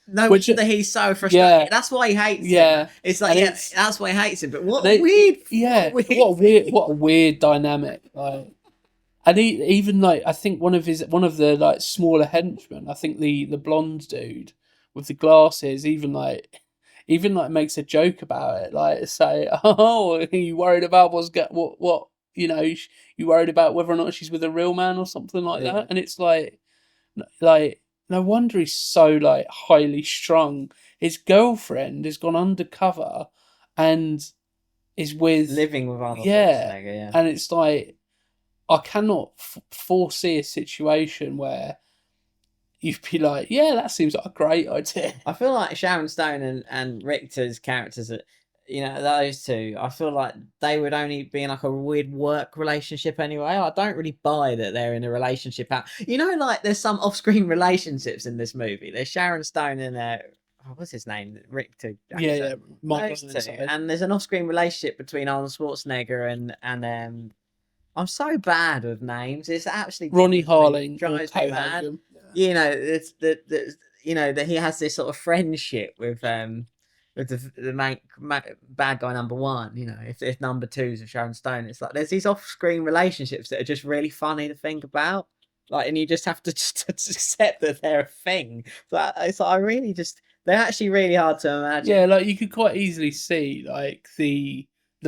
No wonder he's so frustrated. Yeah. That's why he hates him. It's like that's why he hates him. But what a weird dynamic. Like, and even like I think one of the like smaller henchmen, I think the blonde dude with the glasses, even makes a joke about it, like say, "Oh, are you worried about you worried about whether or not she's with a real man or something like that?" And it's like no wonder he's so like highly strung. His girlfriend has gone undercover and is living with Arnold Schwarzenegger. Yeah, and it's like I cannot foresee a situation where you'd be like, yeah, that seems like a great idea. I feel like Sharon Stone and Richter's characters, those two, I feel like they would only be in like a weird work relationship anyway. I don't really buy that they're in a relationship. Like there's some off-screen relationships in this movie. There's Sharon Stone and what's his name? Richter. Yeah, and there's an off-screen relationship between Arnold Schwarzenegger and I'm so bad with names. It's actually Ronnie Harling drives me mad. It's that he has this sort of friendship with the main bad guy number one. If number two is Sharon Stone, it's like there's these off-screen relationships that are just really funny to think about. Like, and you just have to just accept that they're a thing. But it's like they're actually really hard to imagine. Yeah, like you could quite easily see like the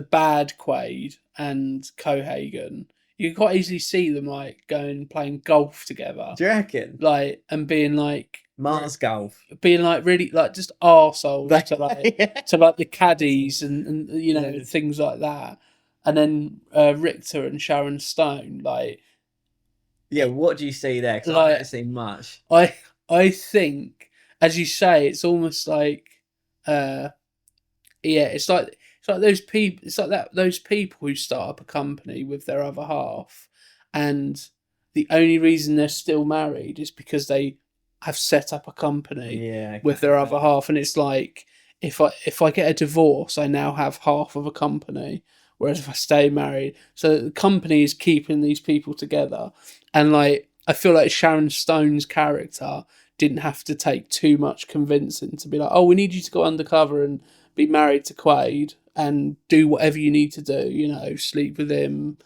bad Quaid and Cohagen. You could quite easily see them like playing golf together. Do you reckon? Like, and being like Mars golf, being like really like just arseholes to like to like the caddies and things like that. And then Richter and Sharon Stone, like, yeah. What do you see there? Because I haven't seen much. I think, as you say, it's almost like, it's like those people. It's like those people who start up a company with their other half, and the only reason they're still married is because they have set up a company with their other half, and it's like if I get a divorce, I now have half of a company, whereas if I stay married, so the company is keeping these people together, and like I feel like Sharon Stone's character didn't have to take too much convincing to be like, oh, we need you to go undercover and be married to Quaid and do whatever you need to do, sleep with him,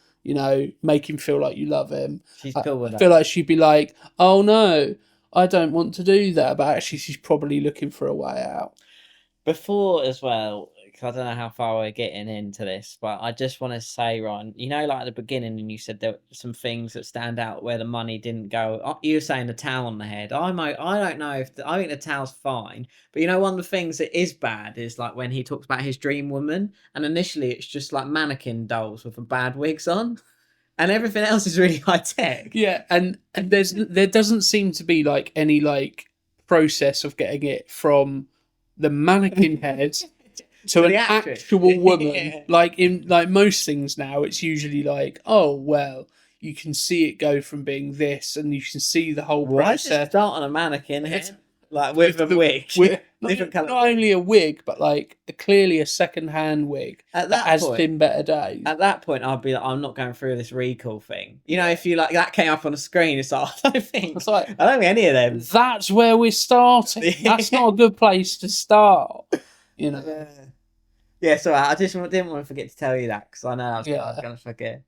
make him feel like you love him. She's cool with that. I feel like she'd be like, oh no, I don't want to do that, but actually she's probably looking for a way out. Before as well, because I don't know how far we're getting into this, but I just want to say, Ron, like at the beginning, and you said there were some things that stand out where the money didn't go. You were saying the towel on the head. I don't know I think the towel's fine, but one of the things that is bad is like when he talks about his dream woman, and initially it's just like mannequin dolls with bad wigs on. And everything else is really high tech. Yeah, and there doesn't seem to be like any like process of getting it from the mannequin head to an actual woman. Like in like most things now, it's usually like, oh well, you can see it go from being this, and you can see the whole Why does it process. start on a mannequin head? Like with a wig? Different Not colour. only a wig, but like clearly a second-hand wig At that that has point, been better days. At that point, I'd be like, I'm not going through this recall thing. You know, if you like that came up on a screen, it's like, I don't think any of them. That's where we're starting. That's not a good place to start. You know. Yeah. So I just didn't want to forget to tell you that because I know I was going to forget.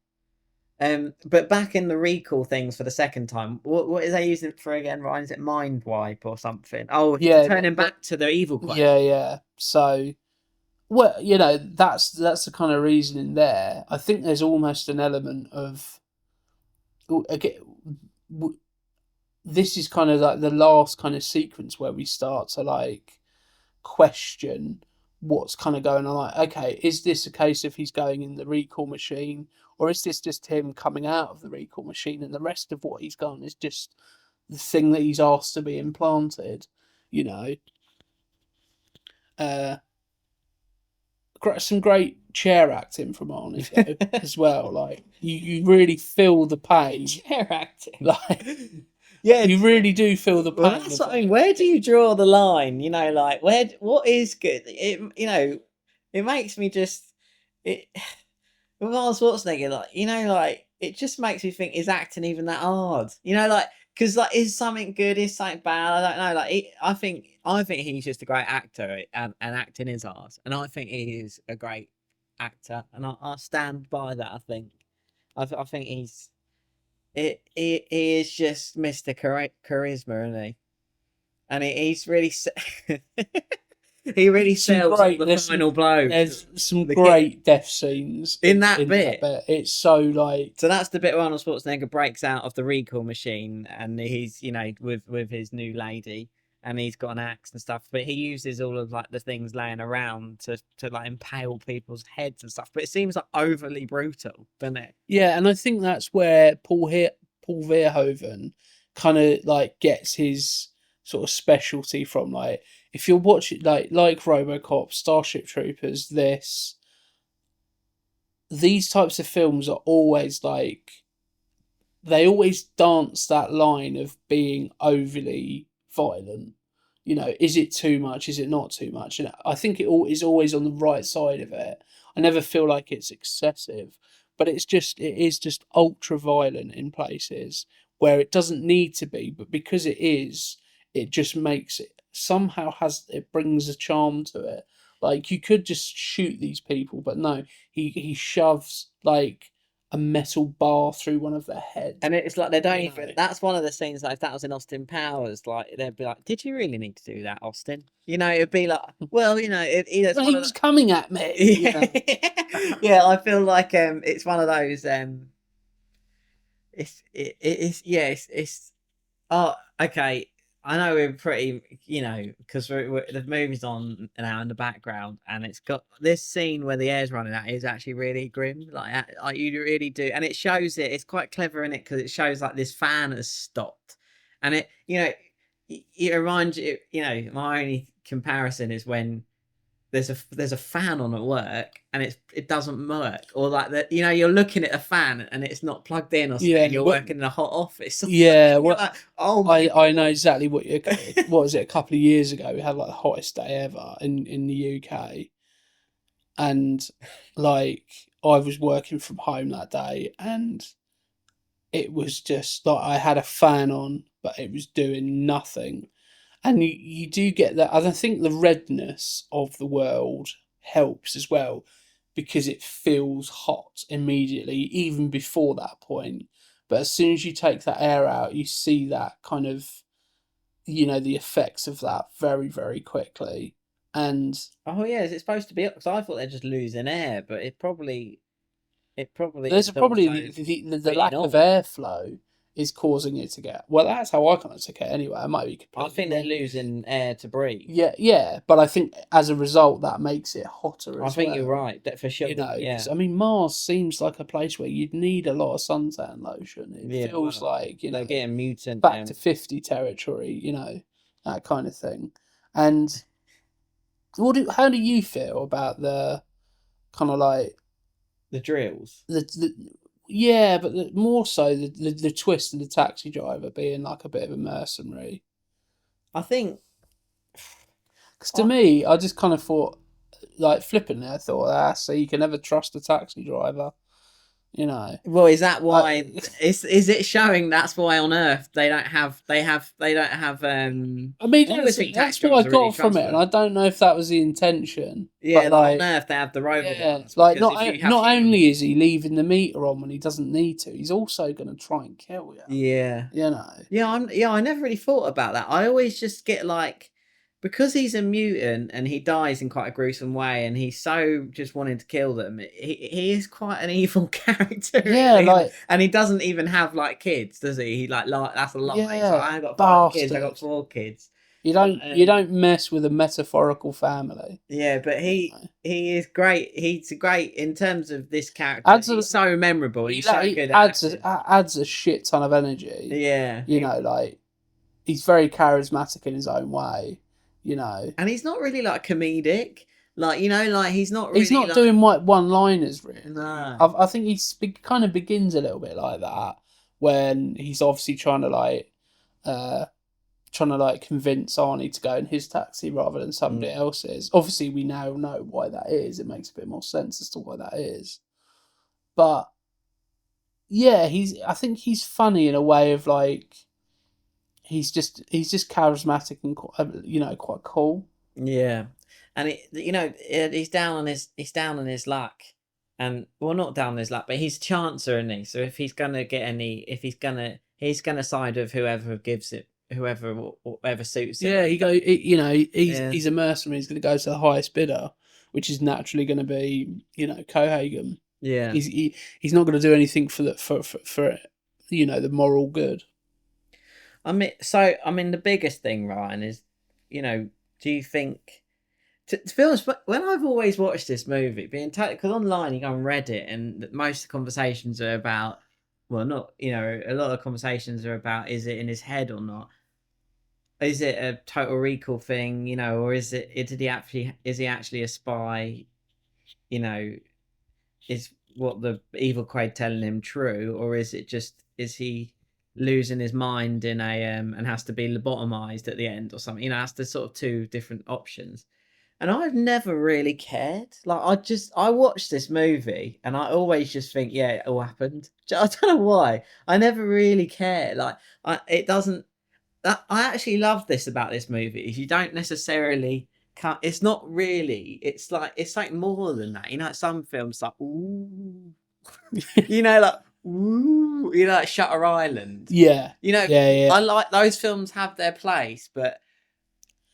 But back in the recall things for the second time, what is they using it for again, Ryan? Is it mind wipe or something? Oh, yeah, to turn him back to the evil queen. Yeah. So, well, you know, that's the kind of reasoning there. I think there's almost an element of, again, this is kind of like the last kind of sequence where we start to like question what's kind of going on. Like, okay, is this a case of he's going in the recall machine? Or is this just him coming out of the recall machine and the rest of what he's done is just the thing that he's asked to be implanted, you know? Some great chair acting from Arnie though, as well. Like, you really feel the pain. Chair acting. Like, yeah, you really do feel the pain. Well, that's what I mean. Where do you draw the line? You know, like, what is good? It makes me just... With Arnold Schwarzenegger, like, you know, like, it just makes me think, is acting even that hard? You know, like, because, like, is something good, is something bad? I don't know. Like, I think he's just a great actor, and acting is hard. And I think he is a great actor, and I stand by that. I think he is just Mr. Charisma, isn't he? And he's really. He really sells the final blow. There's some great death scenes in that bit. It's so like... So that's the bit where Arnold Schwarzenegger breaks out of the recall machine and he's, you know, with his new lady and he's got an axe and stuff. But he uses all of like the things laying around to like impale people's heads and stuff. But it seems like overly brutal, doesn't it? Yeah, and I think that's where Paul Verhoeven kind of like gets his sort of specialty from. Like, if you're watching like RoboCop, Starship Troopers, these types of films are always like, they always dance that line of being overly violent. You know, is it too much? Is it not too much? And I think it is always on the right side of it. I never feel like it's excessive, but it is just ultra violent in places where it doesn't need to be, but because it is, it just makes it somehow it brings a charm to it. Like, you could just shoot these people, but no, he shoves like a metal bar through one of their heads, and it's like they don't even. That's one of the scenes. Like, if that was in Austin Powers, like they'd be like, "Did you really need to do that, Austin?" You know, it'd be like, "Well, you know, he was coming at me." Yeah, you know? Yeah. I feel like it's one of those. It's. Oh, okay. I know we're pretty, you know, because the movie's on now in the background, and it's got this scene where the air's running out is actually really grim. Like you really do, and it shows it. It's quite clever in it because it shows like this fan has stopped, and it, you know, it reminds you. You know, my only comparison is when there's a fan on at work and it doesn't work, or like that, you know, you're looking at a fan and it's not plugged in or something. Yeah, and you're working in a hot office. Yeah, well, like, oh my I know exactly what you're. What was it? A couple of years ago, we had like the hottest day ever in the UK, and like I was working from home that day, and it was just like I had a fan on, but it was doing nothing. And you do get that. And I think the redness of the world helps as well, because it feels hot immediately, even before that point. But as soon as you take that air out, you see that kind of, you know, the effects of that very, very quickly. And oh yeah, is it supposed to be? Because I thought they're just losing air, but it probably there's probably the lack of airflow is causing it to get... Well, that's how I kind of took it anyway. It might be completely... I think they're losing air to breathe. Yeah, but I think as a result, that makes it hotter I think you're right, for sure. You know, yeah. I mean, Mars seems like a place where you'd need a lot of suntan lotion. It feels like, you know... They're getting mutant... Back to 50 territory, you know, that kind of thing. And how do you feel about the kind of like... The drills? Yeah, but more so the twist of the taxi driver being like a bit of a mercenary. I think. Because to me, I just kind of thought, like flippantly, I thought, so you can never trust a taxi driver, you know. Well, is that why? Is it showing that's why on Earth they don't have? I mean, always think that's taxi what I drivers are got really from it, and I don't know if that was the intention. Yeah, but like on Earth they have the robot yeah, ones. like because not if you have not humans- only is he leaving the meter on when he doesn't need to, he's also going to try and kill you. Yeah. You know. Yeah, I never really thought about that. I always just get like, because he's a mutant and he dies in quite a gruesome way, and he's so just wanting to kill them. He is quite an evil character. Yeah, really. like, and he doesn't even have like kids, does he? He like that's a lie. He's Yeah, like, I ain't got 5 kids. I got bastard. 4 kids. You don't mess with a metaphorical family. Yeah, but he is great. He's great in terms of this character. He's so memorable. He's so good. Adds a shit ton of energy. Yeah, You know, like he's very charismatic in his own way. You know, and he's not really like comedic. Like like he's not. Really, he's not doing like one-liners really. No. I think kind of begins a little bit like that when he's obviously trying to convince Arnie to go in his taxi rather than somebody else's. Obviously, we now know why that is. It makes a bit more sense as to why that is. But yeah, I think he's funny in a way of like he's just charismatic and quite cool. Yeah, and he's down on his luck, and well, not down on his luck, but he's chancer, isn't he? So if he's gonna he's gonna side with whoever gives it. Whoever suits him. Yeah, he's a mercenary. He's going to go to the highest bidder, which is naturally going to be Cohagen. Yeah, he's not going to do anything for the moral good. I mean, the biggest thing, Ryan, is do you think? To be honest, when I've always watched this movie, because online you go on Reddit and most of the conversations are about. Well, not a lot of conversations are about is it in his head or not? Is it a Total Recall thing, or is he actually a spy? Is what the evil Quaid telling him true, or is he losing his mind in a and has to be lobotomized at the end or something? That's the sort of 2 different options. And I've never really cared. Like I watched this movie and I always just think, yeah, it all happened. I don't know why. I never really care. Like it doesn't. I actually love this about this movie. Is you don't necessarily. It's not really. It's like more than that. Some films like ooh, like ooh, like Shutter Island. Yeah. Yeah. I like those films have their place, but.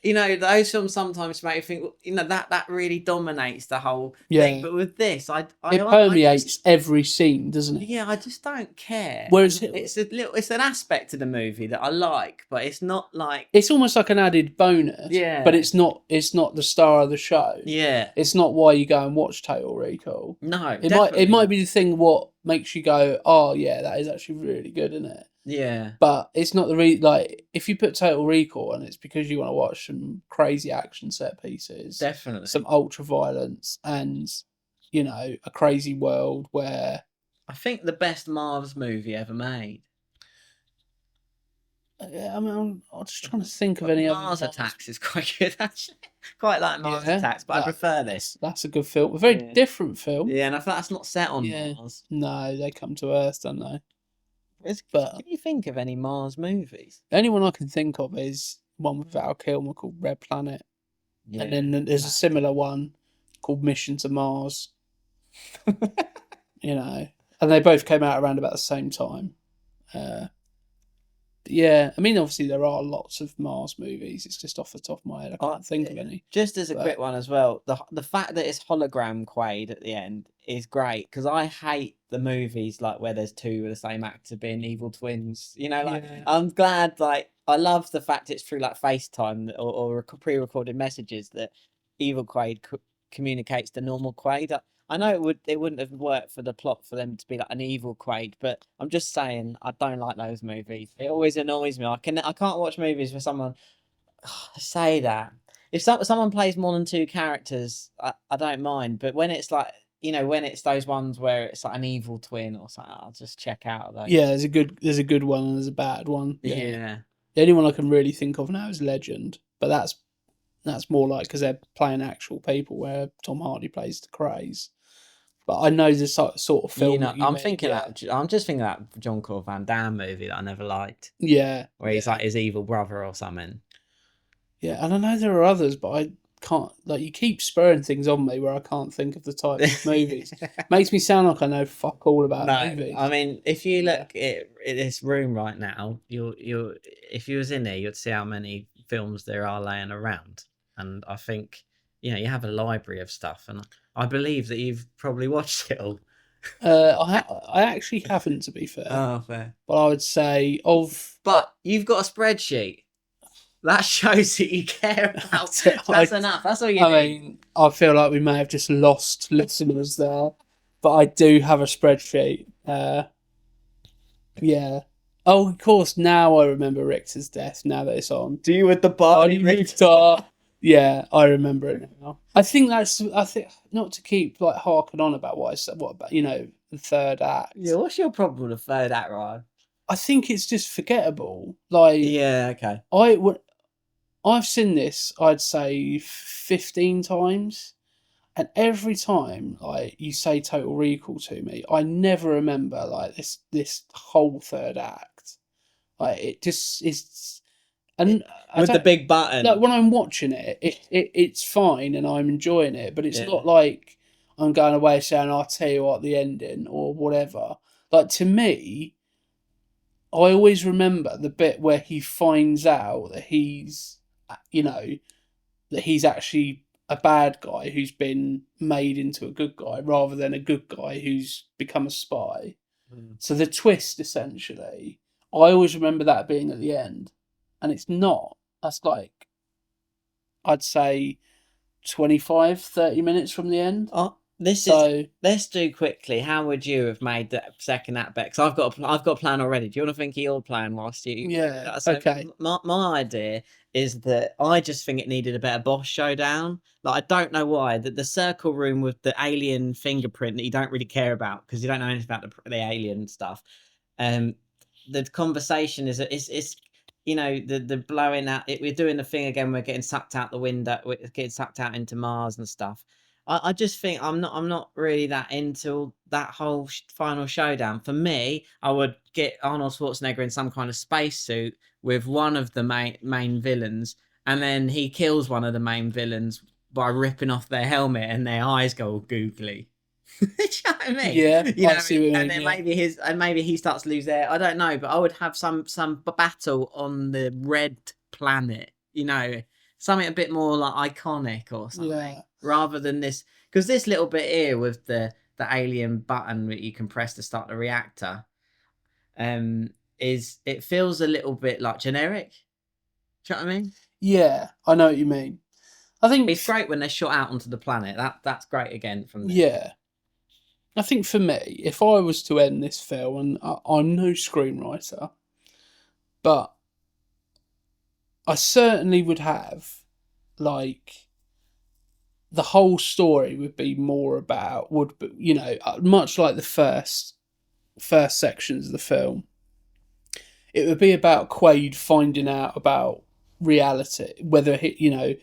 Those films sometimes make you think, that really dominates the whole thing. But with this, it permeates every scene, doesn't it? Yeah, I just don't care. Whereas it's an aspect of the movie that I like, but it's not like it's almost like an added bonus. Yeah, but it's not the star of the show. Yeah, it's not why you go and watch Total Recall. No, it might be the thing what makes you go, oh yeah, that is actually really good, isn't it? Yeah, but it's not if you put Total Recall on, it's because you want to watch some crazy action set pieces, definitely some ultra violence, and a crazy world where I think the best Mars movie ever made. I mean, I'm just trying to think of any other. Mars Attacks is quite good, actually. Quite like Mars Attacks, but I prefer this. That's a good film, a very different film. Yeah, and I thought that's not set on Mars. No, they come to Earth, don't they? But can you think of any Mars movies? The only one I can think of is one with Val Kilmer called Red Planet. Yeah, and then there's a similar one called Mission to Mars. And they both came out around about the same time. Yeah, I mean, obviously there are lots of Mars movies. It's just off the top of my head, I can't think of any. Just as a quick one as well, the fact that it's hologram Quaid at the end is great, because I hate the movies like where there's 2 of the same actor being evil twins. I'm glad. I love the fact it's through like FaceTime or pre-recorded messages that evil Quaid communicates to normal Quaid. I know it wouldn't have worked for the plot for them to be like an evil Quaid, but I'm just saying I don't like those movies. It always annoys me. I can't watch movies where someone say that. If someone plays more than 2 characters, I don't mind. But when it's like you know, when it's those ones where it's like an evil twin or something, I'll just check out those. Yeah, there's a good one and there's a bad one. Yeah. The only one I can really think of now is Legend, but that's more like because they're playing actual people, where Tom Hardy plays the Craze. But I know the sort of film. You know, that you I'm mean, thinking yeah. that I'm just thinking that Jean-Claude Van Damme movie that I never liked, Yeah, where he's like his evil brother or something. yeah, and I know there are others, but I can't. Like, you keep spurring things on me where I can't think of the type of movies. Makes me sound like I know fuck all about movies. I mean, if you look at this room right now, you'll if you was in there, you'd see how many films there are laying around, and I think, you know, you have a library of stuff, and I believe that you've probably watched it all. I actually haven't, to be fair. Oh, fair. But I would say of. But you've got a spreadsheet. That shows that you care about. That's enough. That's all you need. I mean, I feel like we may have just lost listeners there, but I do have a spreadsheet. Yeah. Oh, of course. Now I remember Richter's death. Now that it's on. Do you with the Body body? Richter. Yeah, I remember it now. I think not to keep like harking on about what I said. What about, you know, the third act? Yeah. What's your problem with the third act, Ryan? I think it's just forgettable. Like, Yeah. Okay. I've seen this, I'd say 15 times, and every time like you say Total Recall to me, I never remember like this whole third act. Like, it just is, and With the big button. like when I'm watching it's fine and I'm enjoying it, but it's not like I'm going away saying, I'll tell you what, the ending or whatever. Like, to me, I always remember the bit where he finds out that he's, you know, that he's actually a bad guy who's been made into a good guy rather than a good guy who's become a spy. So the twist, essentially, I always remember that being at the end, and it's not. That's like, I'd say 25-30 minutes from the end. Let's do quickly. How would you have made that second act bet? Because I've got a plan already. Do you want to think of your plan whilst you? Yeah. So Okay. My idea is that I just think it needed a better boss showdown. Like, I don't know why the circle room with the alien fingerprint that you don't really care about because you don't know anything about the alien stuff. The conversation is you know, the blowing out. We're doing the thing again. We're getting sucked out the window. We're getting sucked out into Mars and stuff. I just think I'm not really that into that whole final showdown. For me, I would get Arnold Schwarzenegger in some kind of spacesuit with one of the main villains, and then he kills one of the main villains by ripping off their helmet, and their eyes go all googly. Do you know what I mean? Yeah, you know I see what you mean, and then maybe he starts to lose air. I don't know, but I would have some battle on the red planet. You know, something a bit more like iconic or something. Yeah. Rather than this, because this little bit here with the alien button that you can press to start the reactor, it feels a little bit like generic. Do you know what I mean? Yeah, I know what you mean. I think it's great when they're shot out onto the planet. That's great again from there. Yeah. I think for me, if I was to end this film, and I'm no screenwriter, but I certainly would have, like, the whole story would be more about, you know, much like the first sections of the film, it would be about Quaid finding out about reality, whether you know,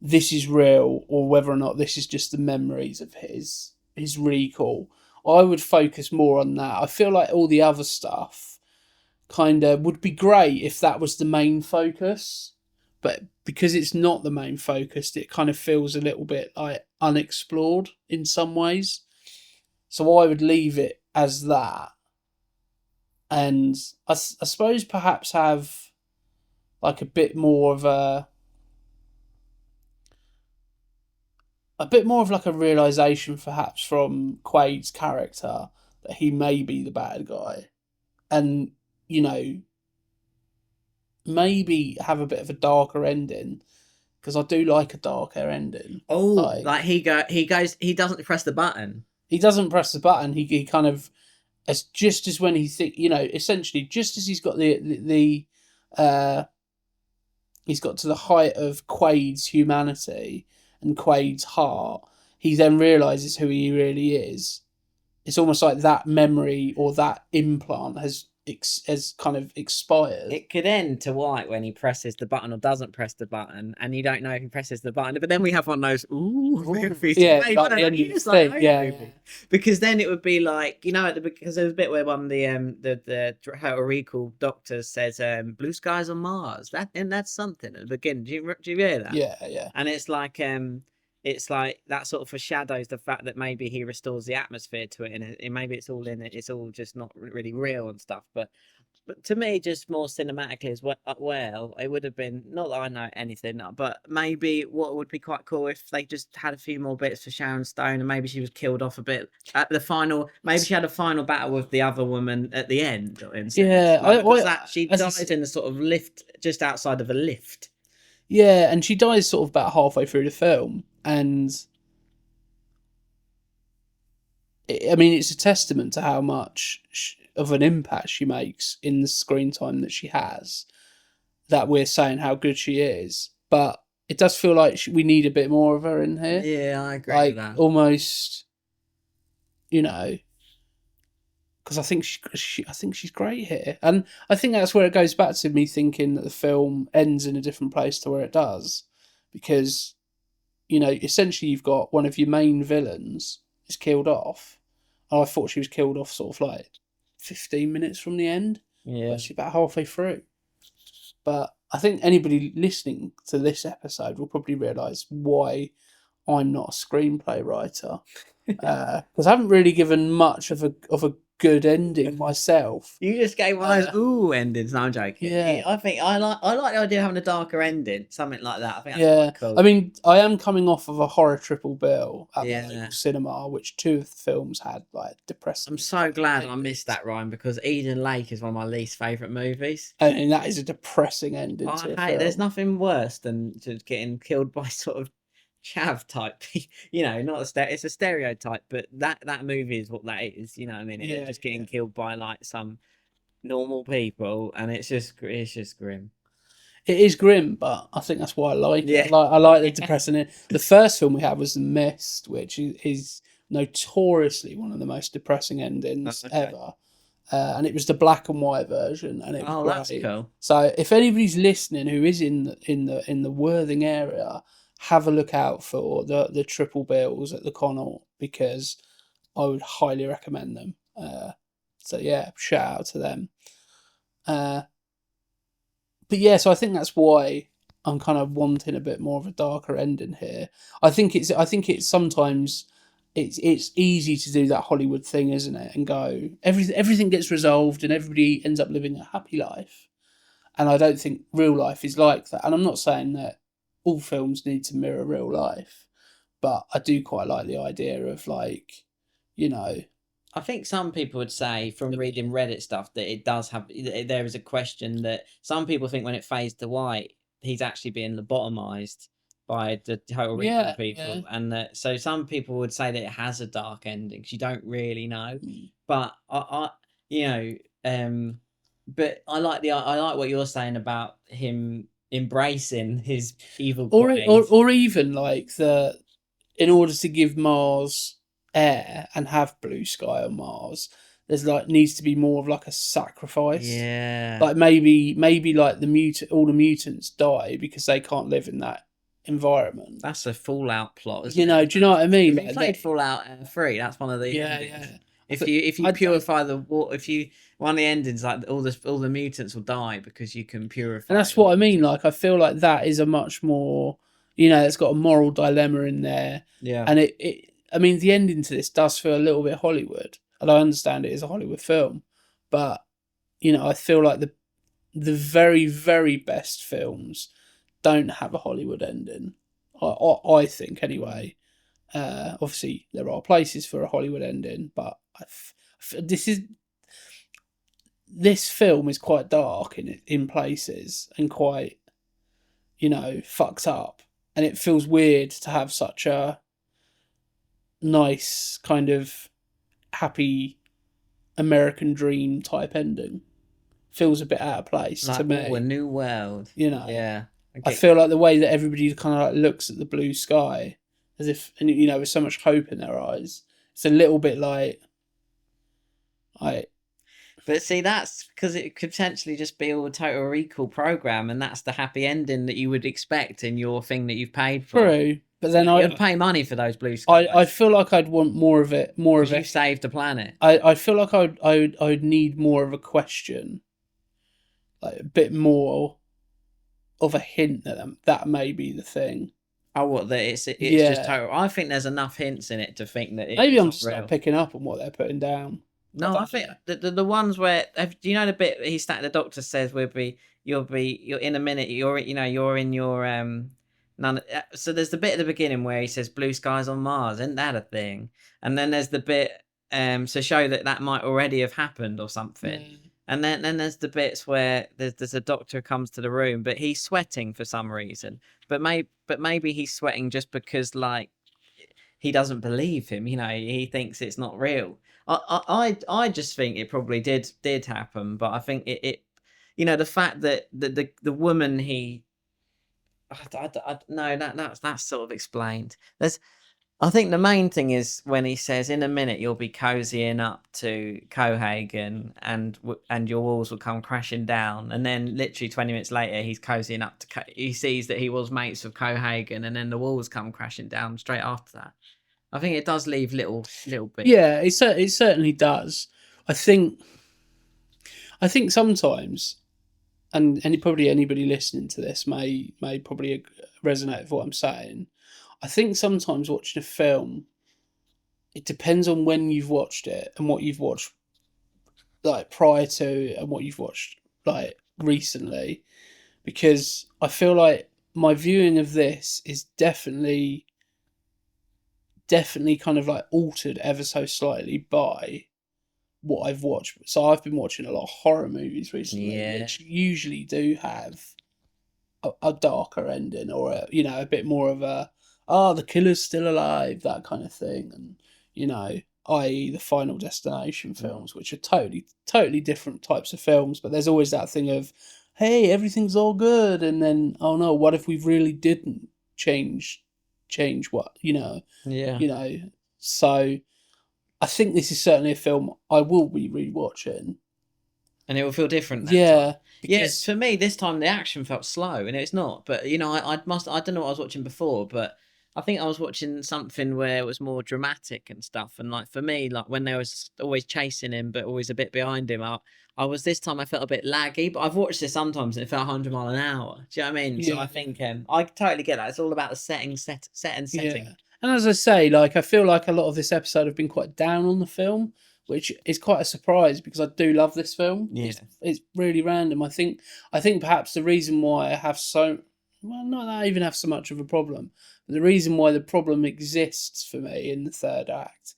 this is real or whether or not this is just the memories of his recall. I would focus more on that. I feel like all the other stuff kind of would be great if that was the main focus, but because it's not the main focus, it kind of feels a little bit like unexplored in some ways. So I would leave it as that, and I suppose perhaps have like a bit more of like a realization perhaps from Quaid's character that he may be the bad guy, and, you know, maybe have a bit of a darker ending, because I do like a darker ending. Oh, like he doesn't press the button. He doesn't press the button. He kind of, as just as when he you know, essentially just as he's got he's got to the height of Quaid's humanity and Quaid's heart, he then realizes who he really is. It's almost like that memory or that implant has kind of expired. It could end to white when he presses the button or doesn't press the button, and you don't know if he presses the button. But then we have one of those movies. Yeah, Hey, like I the don't end know, of the it's like thing, those yeah. movies. Because then it would be like, you know, because there's a bit where one the Total Recall doctor says, "Blue skies on Mars." That's something at the beginning. Do you hear that? Yeah. And it's like that sort of foreshadows the fact that maybe he restores the atmosphere to it, and maybe it's all in it. It's all just not really real and stuff. But to me, just more cinematically as well, it would have been, not that I know anything, but maybe what would be quite cool if they just had a few more bits for Sharon Stone, and maybe she was killed off a bit at the final. Maybe she had a final battle with the other woman at the end. Yeah, she dies in the sort of lift just outside of a lift. Yeah, and she dies sort of about halfway through the film, and I mean, it's a testament to how much of an impact she makes in the screen time that she has, that we're saying how good she is. But it does feel like we need a bit more of her in here. Yeah, I agree like, with that. Almost, you know, because I think she's great here, and I think that's where it goes back to me thinking that the film ends in a different place to where it does, because, you know, essentially you've got one of your main villains is killed off. And I thought she was killed off sort of like 15 minutes from the end. Yeah, But she's about halfway through. But I think anybody listening to this episode will probably realise why I'm not a screenplay writer, because I haven't really given much of a good ending myself. you just gave one of those ooh endings. No, I'm joking. Yeah. I think I like the idea of having a darker ending, something like that. I think that's Yeah, quite cool. I mean, I am coming off of a horror triple bill at Yeah. my local cinema, which 2 of the films had like depressing. I'm so glad I missed that, Ryan, because Eden Lake is one of my least favourite movies. And that is a depressing ending. I to a hate. There's film. nothing worse than just getting killed by sort of chav type. You know, not it's a stereotype, but that movie is what that is. You know what I mean? Yeah, Just getting killed by like some normal people, and it's just grim. It is grim, but I think that's why I like Yeah. it. I like the depressing end. The first film we had was The Mist, which is notoriously one of the most depressing endings ever. And it was the black and white version, and it was great. That's cool. So if anybody's listening who is in the Worthing area, have a look out for the triple bills at the Connaught, because I would highly recommend them. So yeah, shout out to them. But yeah, so I think that's why I'm kind of wanting a bit more of a darker ending here. I think it's sometimes it's easy to do that Hollywood thing, isn't it? And go, everything gets resolved and everybody ends up living a happy life. And I don't think real life is like that. And I'm not saying that all films need to mirror real life, but I do quite like the idea of, like, you know. I think some people would say from reading Reddit stuff that it does have, there is a question that some people think when it fades to white, he's actually being lobotomized by the Total Recall people. Yeah. And that, so some people would say that it has a dark ending because you don't really know. But I you know, but I like what you're saying about him embracing his evil qualities. Or even like in order to give Mars air and have blue sky on Mars, there's like needs to be more of like a sacrifice. Yeah. Like maybe like all the mutants die because they can't live in that environment. That's a Fallout plot, isn't you know, it? do you know what I mean? If you played Fallout 3, that's one of the endings. If you purify the water, one of the endings, like all the mutants will die because you can purify. And that's what I mean. Like, I feel like that is a much more, you know, it's got a moral dilemma in there. Yeah. And I mean, the ending to this does feel a little bit Hollywood, and I understand it is a Hollywood film, but, you know, I feel like the very, very best films don't have a Hollywood ending. I think anyway. Obviously, there are places for a Hollywood ending, but this film is quite dark in places and quite, you know, fucked up, and it feels weird to have such a nice kind of happy American dream type ending. Feels a bit out of place like, to me. A new world, you know. Yeah. I feel like the way that everybody kind of like looks at the blue sky as if, and you know, with so much hope in their eyes. It's a little bit like, But see, that's because it could potentially just be all a Total Recall program, and that's the happy ending that you would expect in your thing that you've paid for. true. But then You'd pay money for those blue skies. I feel like I'd want more of it. More of you it. saved the planet. I feel like I'd need more of a question, like a bit more of a hint that may be the thing. Oh, what? That it's just total. I think there's enough hints in it to think that Maybe I'm not just real. not picking up on what they're putting down. No, I think the ones where do you know the bit the doctor says you're in a minute you're in your none. So there's the bit at the beginning where he says blue skies on Mars, isn't that a thing? And then there's the bit to show that might already have happened or something. Yeah. And then there's the bits where there's a doctor comes to the room, but he's sweating for some reason. But maybe he's sweating just because like he doesn't believe him. You know, he thinks it's not real. I just think it probably did happen, but I think it you know, the fact that the woman no, that's sort of explained. I think the main thing is when he says, "In a minute, you'll be cozying up to Cohagen, and your walls will come crashing down." And then, literally 20 minutes later, he's cozying up to. He sees that he was mates with Cohagen, and then the walls come crashing down straight after that. I think it does leave little bits. Yeah, it certainly does. I think sometimes, and probably anybody listening to this may probably resonate with what I'm saying. I think sometimes watching a film, it depends on when you've watched it and what you've watched, like prior to, and what you've watched like recently, because I feel like my viewing of this is definitely kind of like altered ever so slightly by what I've watched. So I've been watching a lot of horror movies recently, which usually do have a darker ending, or a bit more of a the killer's still alive, that kind of thing, and i.e. the Final Destination films, which are totally different types of films, but there's always that thing of, hey, everything's all good, and then, oh no, what if we really didn't change what, so I think this is certainly a film I will be rewatching, and it will feel different. Yes, for me this time the action felt slow, and it's not. But I don't know what I was watching before, but I think I was watching something where it was more dramatic and stuff. And like for me, like when they was always chasing him, but always a bit behind him, I was this time I felt a bit laggy. But I've watched this sometimes and it felt 100 mile an hour. Do you know what I mean? Yeah. So I think I totally get that. It's all about the set and setting. Yeah. And as I say, like I feel like a lot of this episode have been quite down on the film, which is quite a surprise because I do love this film. Yeah. It's really random. I think perhaps the reason why I have not that I even have so much of a problem, but the reason why the problem exists for me in the third act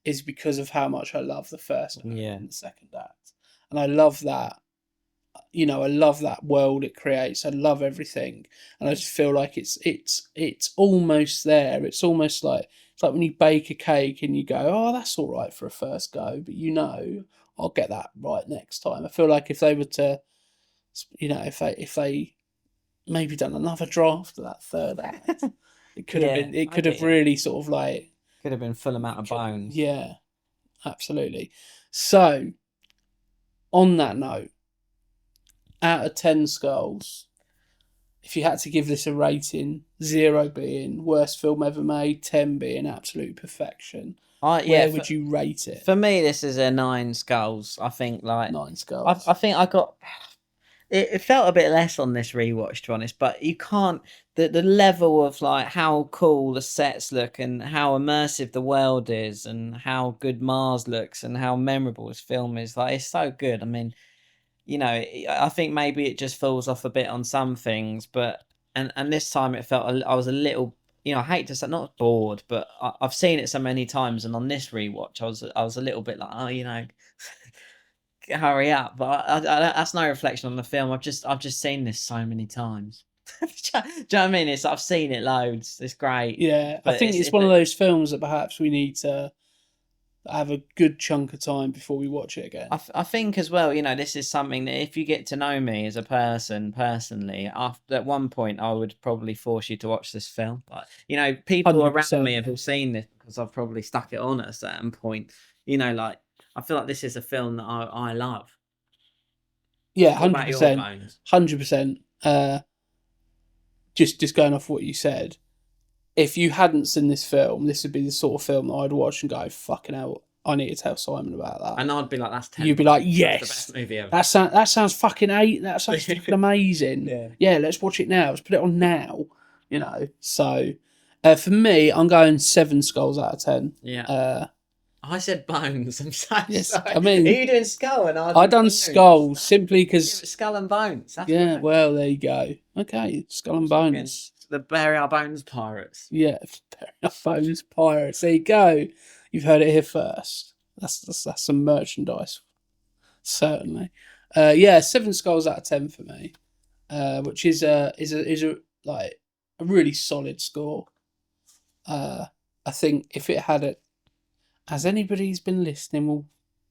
is because of how much I love the first act and the second act. And I love that, I love that world it creates. I love everything. And I just feel like it's almost there. It's almost like, it's like when you bake a cake and you go, oh, that's all right for a first go, but I'll get that right next time. I feel like if they were to, if they maybe done another draft of that third act, it could have really sort of like, could have been full amount of bones. Yeah, absolutely. So, on that note, out of 10 skulls, if you had to give this a rating, 0 being worst film ever made, 10 being absolute perfection, where would you rate it? For me, this is a 9 skulls. I think 9 skulls. I think I got. It felt a bit less on this rewatch, to be honest, but you can't. The level of like how cool the sets look and how immersive the world is and how good Mars looks and how memorable this film is, like it's so good. I mean, I think maybe it just falls off a bit on some things, but and this time it felt I was a little, I hate to say not bored, but I've seen it so many times, and on this rewatch I was a little bit like, hurry up. But I that's no reflection on the film. I've just seen this so many times. Do you know what I mean? I've seen it loads. It's great. Yeah, I think it's one of those films that perhaps we need to have a good chunk of time before we watch it again. I think as well, this is something that if you get to know me as a person personally, at one point I would probably force you to watch this film. Like, people 100%. around me have all seen this because I've probably stuck it on at a certain point. Like I feel like this is a film that I love. Yeah, What about your 100%. bones? 100%. Just going off what you said, if you hadn't seen this film, this would be the sort of film that I'd watch and go, fucking hell, I need to tell Simon about that. And I'd be like, that's 10. You'd be like, That's yes, the best movie ever. that sounds fucking that sounds fucking amazing. Yeah, let's watch it now. Let's put it on now. So for me, I'm going 7 skulls out of 10. Yeah. I said bones. I'm so Yes, sorry. I mean, are you doing skull and I done skulls simply because skull and bones. That's yeah. right. Well, there you go. Okay, skull and bones. The Bury Our Bones Pirates. Yeah, Bury Our Bones Pirates. There you go. You've heard it here first. That's some merchandise, certainly. 7 skulls out of 10 for me, which is a like a really solid score. I think if it had it, as anybody who's been listening will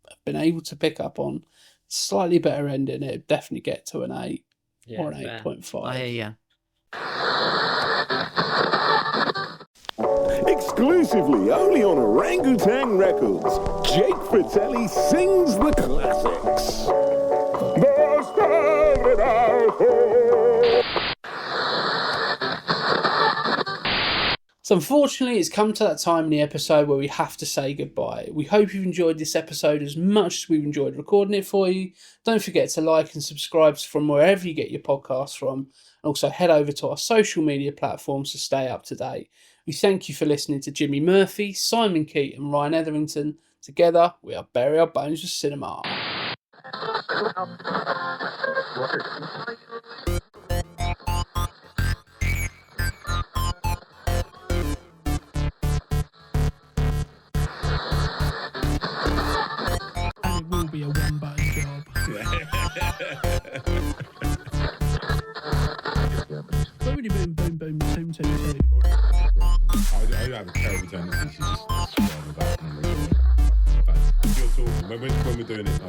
have been able to pick up on, slightly better ending, it'd definitely get to an 8 or an 8.5. I hear you. Exclusively only on Orangutan Records, Jake Fratelli sings the classics. So unfortunately, it's come to that time in the episode where we have to say goodbye. We hope you've enjoyed this episode as much as we've enjoyed recording it for you. Don't forget to like and subscribe from wherever you get your podcasts from. And also head over to our social media platforms to stay up to date. We thank you for listening to Jimmy Murphy, Simon Keet and Ryan Etherington. Together, we are Bury Our Bones with Cinema. And it will be a one-button job. Boom, boom, boom, boom, toom, toom, toom. I have a terrible tendency to just scroll without but if you're talking, when we're doing it,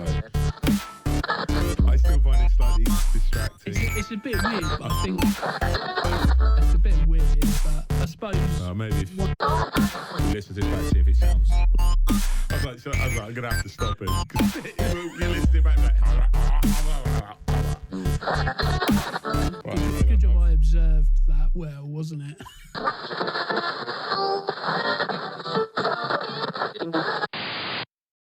I still find it slightly distracting. It's a bit weird, but I think it's a bit weird, but I suppose... Maybe if you listen to it back, see if it sounds... I'm like, I'm going to have to stop it. Because you listen to it back, Good job I observed that well, wasn't it?